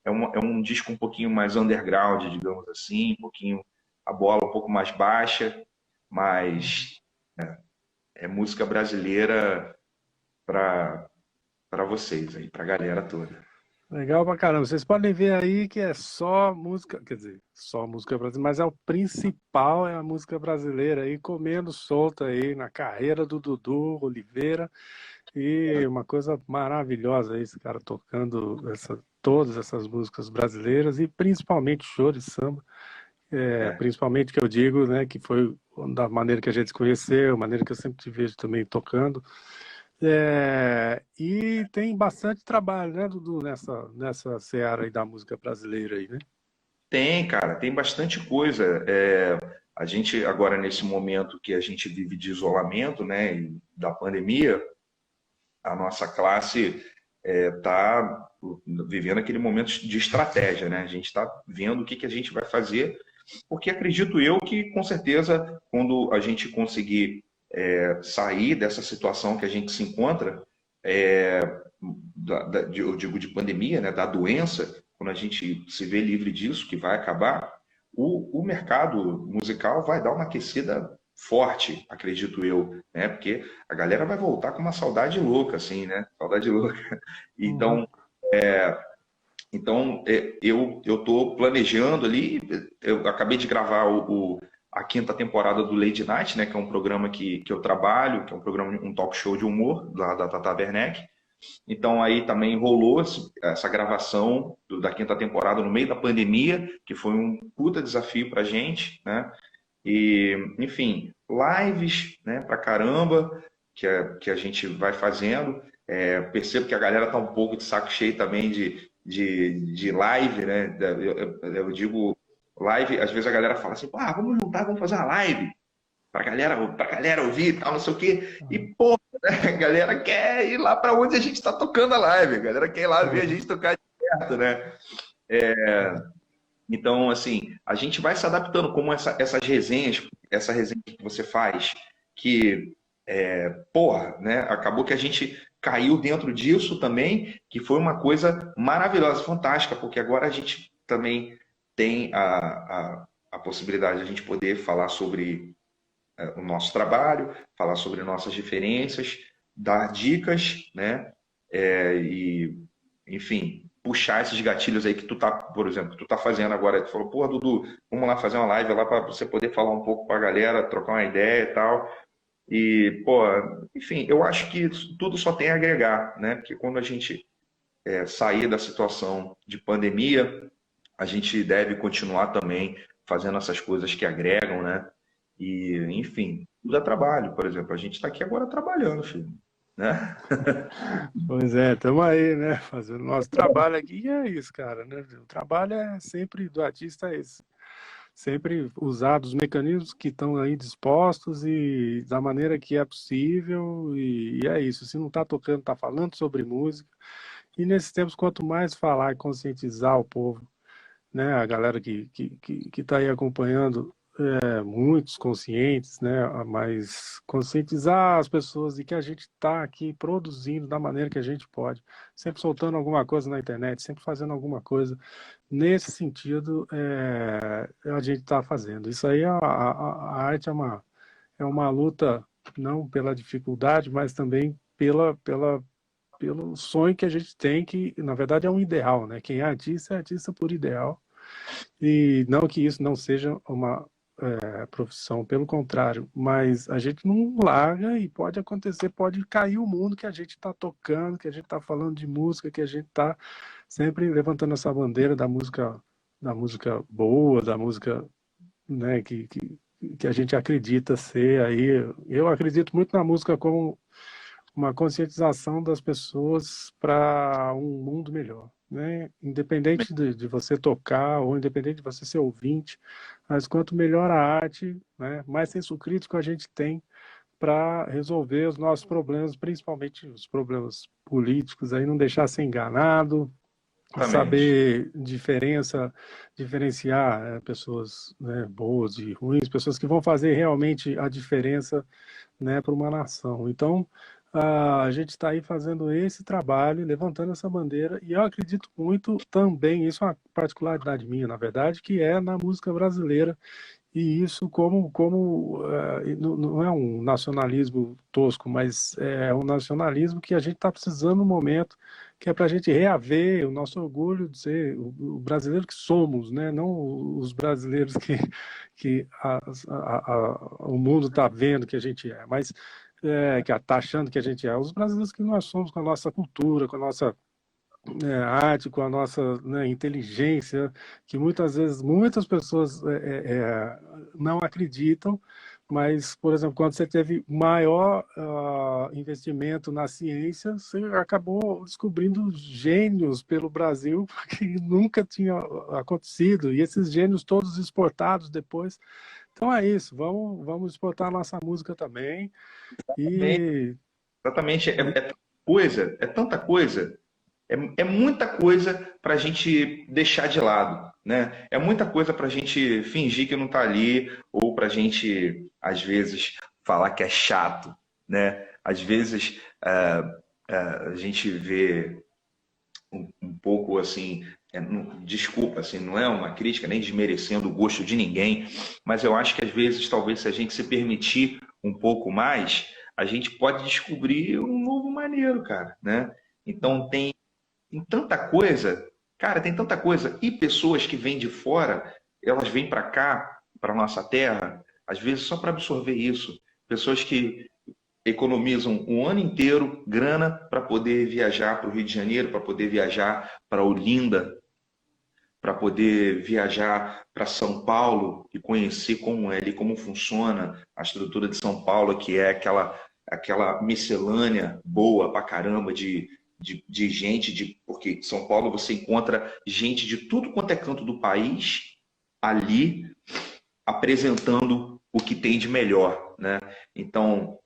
é um disco um pouquinho mais underground, digamos assim, um pouquinho a bola um pouco mais baixa, mas é música brasileira para vocês aí, para a galera toda. Legal pra caramba. Vocês podem ver aí que é só música, quer dizer, só música brasileira, mas é o principal, é a música brasileira aí, comendo solta aí na carreira do Dudu Oliveira. E uma coisa maravilhosa aí, esse cara tocando todas essas músicas brasileiras e principalmente choro e samba. Principalmente que eu digo, né, que foi da maneira que a gente se conheceu, a maneira que eu sempre te vejo também tocando. E tem bastante trabalho, né, Dudu, nessa seara aí da música brasileira aí, né? Tem, cara, tem bastante coisa. A gente, agora, nesse momento que a gente vive de isolamento, né, e da pandemia, a nossa classe está vivendo aquele momento de estratégia, né? A gente está vendo o que a gente vai fazer, porque acredito eu que, com certeza, quando a gente conseguir sair dessa situação que a gente se encontra, é, eu digo de pandemia, né, da doença, quando a gente se vê livre disso, que vai acabar, o mercado musical vai dar uma aquecida forte, acredito eu, né? Porque a galera vai voltar com uma saudade louca, assim, né? Saudade louca. Uhum. Então, eu estou planejando ali. Eu acabei de gravar a 5ª temporada do Lady Night, né? Que é um programa que eu trabalho, que é um programa, um talk show de humor lá da Tata Werneck. Então aí também rolou essa gravação da 5ª temporada no meio da pandemia, que foi um puta desafio pra gente, né? E, enfim, lives, né, pra caramba, que a gente vai fazendo. Percebo que a galera tá um pouco de saco cheio também de live, né? Eu digo live, às vezes a galera fala assim, vamos juntar, vamos fazer uma live pra galera ouvir e tal, não sei o quê. E, pô, né, a galera quer ir lá para onde a gente está tocando a live, a galera quer ir lá ver a gente tocar de perto, né? Então, assim, a gente vai se adaptando, como essas resenhas, essa resenha que você faz, que, porra, né? Acabou que a gente caiu dentro disso também, que foi uma coisa maravilhosa, fantástica, porque agora a gente também tem a possibilidade de a gente poder falar sobre o nosso trabalho, falar sobre nossas diferenças, dar dicas, né? E, enfim, puxar esses gatilhos aí que tu tá, por exemplo, que tu tá fazendo agora. Tu falou, pô, Dudu, vamos lá fazer uma live lá para você poder falar um pouco com a galera, trocar uma ideia e tal. E, pô, enfim, eu acho que tudo só tem a agregar, né? Porque quando a gente sair da situação de pandemia, a gente deve continuar também fazendo essas coisas que agregam, né? E, enfim, tudo é trabalho, por exemplo. A gente está aqui agora trabalhando, filho, né? Pois é, estamos aí, né? Fazendo nosso trabalho aqui, e é isso, cara, né? O trabalho é sempre do artista, é esse. Sempre usar os mecanismos que estão aí dispostos e da maneira que é possível, e é isso. Se não está tocando, está falando sobre música. E nesses tempos, quanto mais falar e conscientizar o povo, né, a galera que está aí acompanhando, muitos conscientes, né, mas conscientizar as pessoas de que a gente está aqui produzindo da maneira que a gente pode, sempre soltando alguma coisa na internet, sempre fazendo alguma coisa nesse sentido, a gente está fazendo. Isso aí, a arte é uma luta não pela dificuldade, mas também pelo sonho que a gente tem, que na verdade é um ideal, né? Quem é artista por ideal. E não que isso não seja uma profissão, pelo contrário, mas a gente não larga e pode acontecer, pode cair o mundo que a gente está tocando, que a gente está falando de música, que a gente está sempre levantando essa bandeira da música boa, da música, né, que a gente acredita ser aí. Eu acredito muito na música como uma conscientização das pessoas para um mundo melhor, né? Independente de você tocar ou independente de você ser ouvinte, mas quanto melhor a arte, né, mais senso crítico a gente tem para resolver os nossos problemas, principalmente os problemas políticos, aí não deixar ser enganado, Exatamente. saber diferenciar pessoas, né, boas e ruins, pessoas que vão fazer realmente a diferença, né, para uma nação. Então, a gente está aí fazendo esse trabalho, levantando essa bandeira, e eu acredito muito também, isso é uma particularidade minha, na verdade, que é na música brasileira, e isso não é um nacionalismo tosco, mas é um nacionalismo que a gente está precisando no momento, que é para a gente reaver o nosso orgulho de ser o brasileiro que somos, né? Não os brasileiros que o mundo está vendo que a gente é, mas que está achando que a gente é. Os brasileiros que nós somos com a nossa cultura, com a nossa arte, com a nossa, né, inteligência, que muitas vezes muitas pessoas não acreditam, mas, por exemplo, quando você teve maior investimento na ciência, você acabou descobrindo gênios pelo Brasil que nunca tinha acontecido, e esses gênios todos exportados depois. Então é isso, vamos exportar a nossa música também, e, Exatamente. e É tanta coisa. É muita coisa para a gente deixar de lado, né? É muita coisa para a gente fingir que não está ali, ou para a gente, às vezes, falar que é chato, né? Às vezes, a gente vê um pouco assim, desculpa, assim, não é uma crítica nem desmerecendo o gosto de ninguém, mas eu acho que às vezes, talvez, se a gente se permitir um pouco mais, a gente pode descobrir um novo maneiro, cara, né? Então tem tanta coisa, cara, tem tanta coisa. E pessoas que vêm de fora, elas vêm para cá, para nossa terra, às vezes só para absorver isso. Pessoas que economizam um ano inteiro grana para poder viajar para o Rio de Janeiro, para poder viajar para Olinda, para poder viajar para São Paulo e conhecer como é ali, como funciona a estrutura de São Paulo, que é aquela miscelânea boa pra caramba de gente, porque São Paulo você encontra gente de tudo quanto é canto do país ali apresentando o que tem de melhor, né? Então,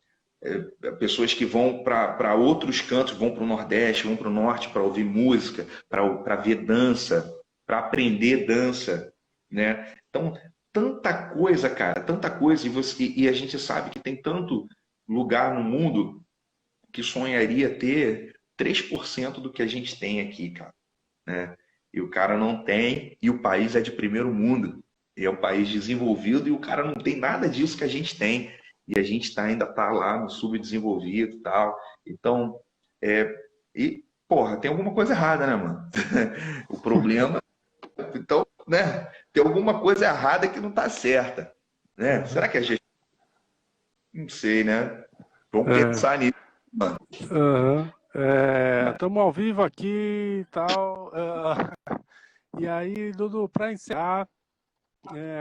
pessoas que vão para outros cantos, vão para o Nordeste, vão para o Norte para ouvir música, para ver dança, para aprender dança, né? Então, tanta coisa, cara, tanta coisa, e a gente sabe que tem tanto lugar no mundo que sonharia ter 3% do que a gente tem aqui, cara, né? E o cara não tem, e o país é de primeiro mundo, e é um país desenvolvido, e o cara não tem nada disso que a gente tem, e a gente ainda tá lá no subdesenvolvido e tal. Então, porra, tem alguma coisa errada, né, mano? O problema, então, né, tem alguma coisa errada que não tá certa, né? uhum, Será que a gente, não sei, né? Vamos é, pensar nisso, mano. uhum. Estamos ao vivo aqui e tal. E aí, Dudu, para encerrar,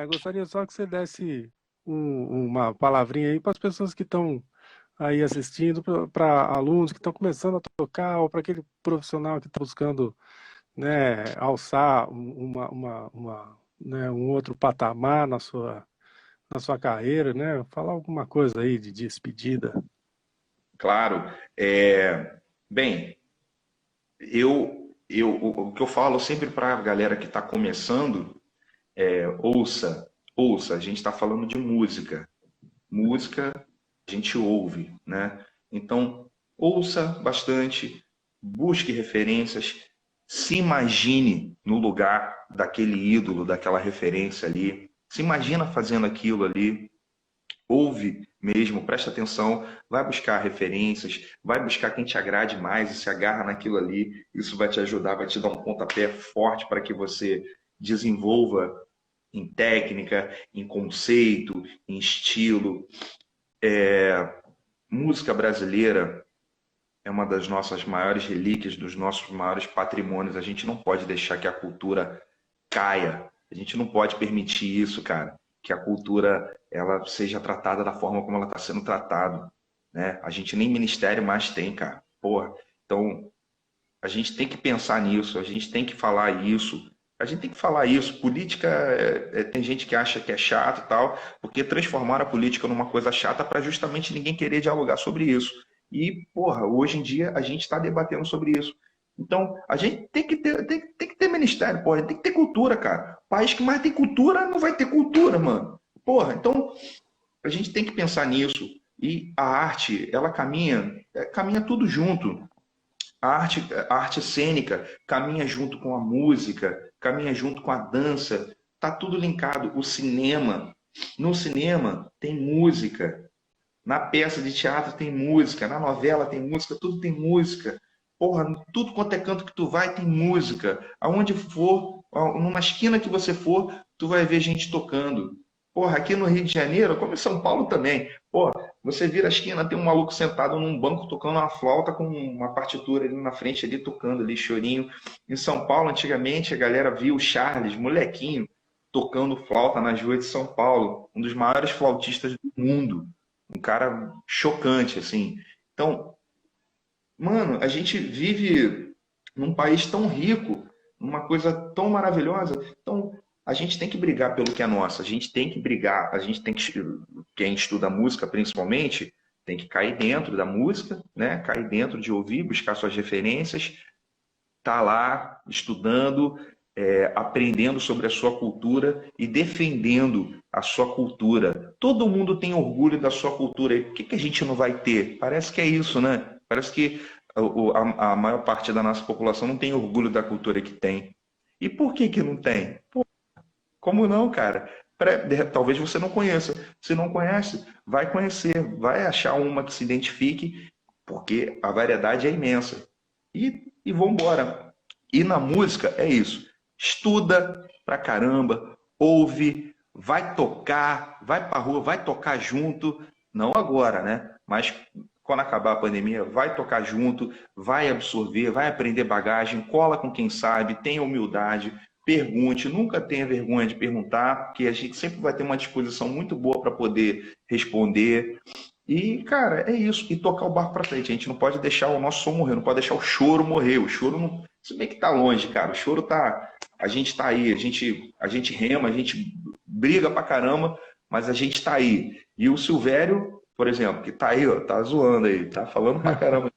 gostaria só que você desse uma palavrinha aí para as pessoas que estão aí assistindo, para alunos que estão começando a tocar, ou para aquele profissional que está buscando, né, alçar um outro patamar na sua carreira, né? Falar alguma coisa aí de despedida. Claro. Bem, o que eu falo sempre para a galera que está começando ouça, a gente está falando de música. Música a gente ouve, né? Então, ouça bastante, busque referências, se imagine no lugar daquele ídolo, daquela referência ali. Se imagina fazendo aquilo ali, ouve mesmo, presta atenção, vai buscar referências, vai buscar quem te agrade mais e se agarra naquilo ali. Isso vai te ajudar, vai te dar um pontapé forte para que você desenvolva em técnica, em conceito, em estilo. Música brasileira é uma das nossas maiores relíquias, dos nossos maiores patrimônios. A gente não pode deixar que a cultura caia. A gente não pode permitir isso, cara. Que a cultura ela seja tratada da forma como ela está sendo tratada, né? A gente nem ministério mais tem, cara. Porra. Então, a gente tem que pensar nisso, a gente tem que falar isso. A gente tem que falar isso. Política, tem gente que acha que é chato e tal, porque transformaram a política numa coisa chata para justamente ninguém querer dialogar sobre isso. E, porra, hoje em dia a gente está debatendo sobre isso. Então, a gente tem que ter ministério, porra, tem que ter cultura, cara. O país que mais tem cultura não vai ter cultura, mano. Porra, então a gente tem que pensar nisso. E a arte, ela caminha tudo junto. A arte cênica caminha junto com a música, caminha junto com a dança, tá tudo linkado. O cinema, no cinema tem música, na peça de teatro tem música, na novela tem música, tudo tem música. Porra, tudo quanto é canto que tu vai tem música. Aonde for, numa esquina que você for, tu vai ver gente tocando. Porra, aqui no Rio de Janeiro, como em São Paulo também. Porra, você vira a esquina, tem um maluco sentado num banco tocando uma flauta com uma partitura ali na frente, ali tocando ali, chorinho. Em São Paulo, antigamente, a galera via o Charles, molequinho, tocando flauta nas ruas de São Paulo. Um dos maiores flautistas do mundo. Um cara chocante, assim. Então, mano, a gente vive num país tão rico, numa coisa tão maravilhosa. Então, a gente tem que brigar pelo que é nosso. A gente tem que brigar. A gente tem que, quem estuda música principalmente, tem que cair dentro da música, né? Cair dentro de ouvir, buscar suas referências, tá lá estudando, aprendendo sobre a sua cultura e defendendo a sua cultura. Todo mundo tem orgulho da sua cultura. E por que a gente não vai ter? Parece que é isso, né? Parece que a maior parte da nossa população não tem orgulho da cultura que tem. E por que não tem? Pô, como não, cara? Talvez você não conheça. Se não conhece, vai conhecer, vai achar uma que se identifique, porque a variedade é imensa. E vamos embora. E na música é isso. Estuda pra caramba, ouve, vai tocar, vai pra rua, vai tocar junto. Não agora, né? Mas quando acabar a pandemia, vai tocar junto, vai absorver, vai aprender bagagem, cola com quem sabe, tenha humildade, pergunte, nunca tenha vergonha de perguntar, porque a gente sempre vai ter uma disposição muito boa para poder responder. E, cara, é isso. E tocar o barco pra frente. A gente não pode deixar o nosso som morrer, não pode deixar o choro morrer. O choro não. Se bem que tá longe, cara. O choro tá. A gente tá aí, a gente rema, a gente briga pra caramba, mas a gente tá aí. E o Silvério, por exemplo, que tá aí, ó, tá zoando aí, tá falando pra caramba.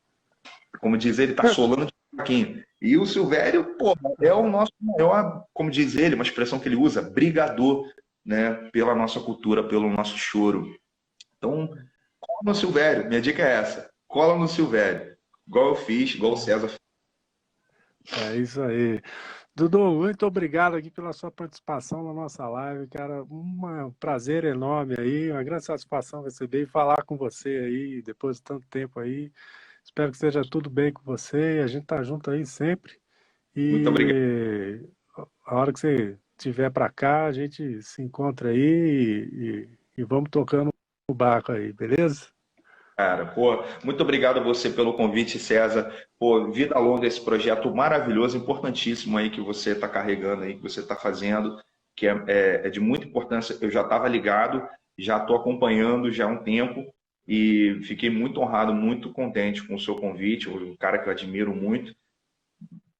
Como diz ele, tá solando de pouquinho. E o Silvério, pô, é o nosso maior, como diz ele, uma expressão que ele usa, brigador, né, pela nossa cultura, pelo nosso choro. Então, cola no Silvério. Minha dica é essa. Cola no Silvério. Igual eu fiz, igual o César fez. É isso aí. Dudu, muito obrigado aqui pela sua participação na nossa live, cara. Um prazer enorme aí, uma grande satisfação receber e falar com você aí, depois de tanto tempo aí. Espero que esteja tudo bem com você. A gente tá junto aí sempre. Muito obrigado. E a hora que você estiver para cá, a gente se encontra aí e vamos tocando o barco aí, beleza? Cara, pô, muito obrigado a você pelo convite, César. Pô, vida longa esse projeto maravilhoso, importantíssimo aí que você está carregando aí, que você está fazendo, que é de muita importância. Eu já estava ligado, já estou acompanhando já há um tempo e fiquei muito honrado, muito contente com o seu convite, um cara que eu admiro muito.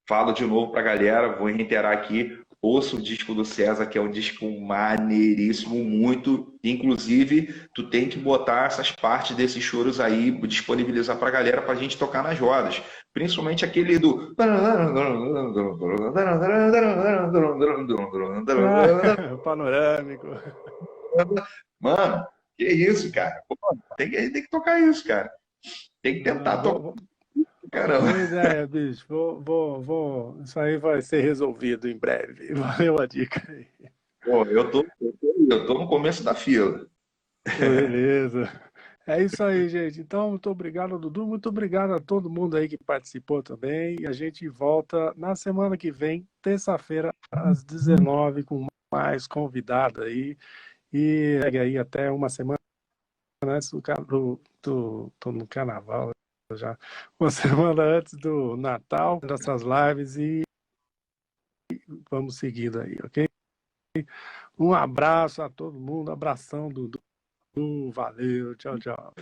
Falo de novo para a galera, vou reiterar aqui, ouça o disco do César, que é um disco maneiríssimo, muito. Inclusive, tu tem que botar essas partes desses choros aí, disponibilizar para a galera para a gente tocar nas rodas. Principalmente aquele do. Ah, panorâmico. Mano, que isso, cara? Pô, tem que tocar isso, cara. Tem que tentar Não, tocar, caramba. boa ideia, bicho. Isso aí vai ser resolvido em breve. Valeu a dica aí. Pô, eu tô no começo da fila. Beleza. É isso aí, gente. Então, muito obrigado, Dudu. Muito obrigado a todo mundo aí que participou também. E a gente volta na semana que vem, terça-feira, às 19, com mais convidado aí. E segue aí até uma semana antes tô no carnaval já. Uma semana antes do Natal, nossas lives e vamos seguindo aí, ok? Um abraço a todo mundo, abração, Dudu. Valeu, tchau, tchau.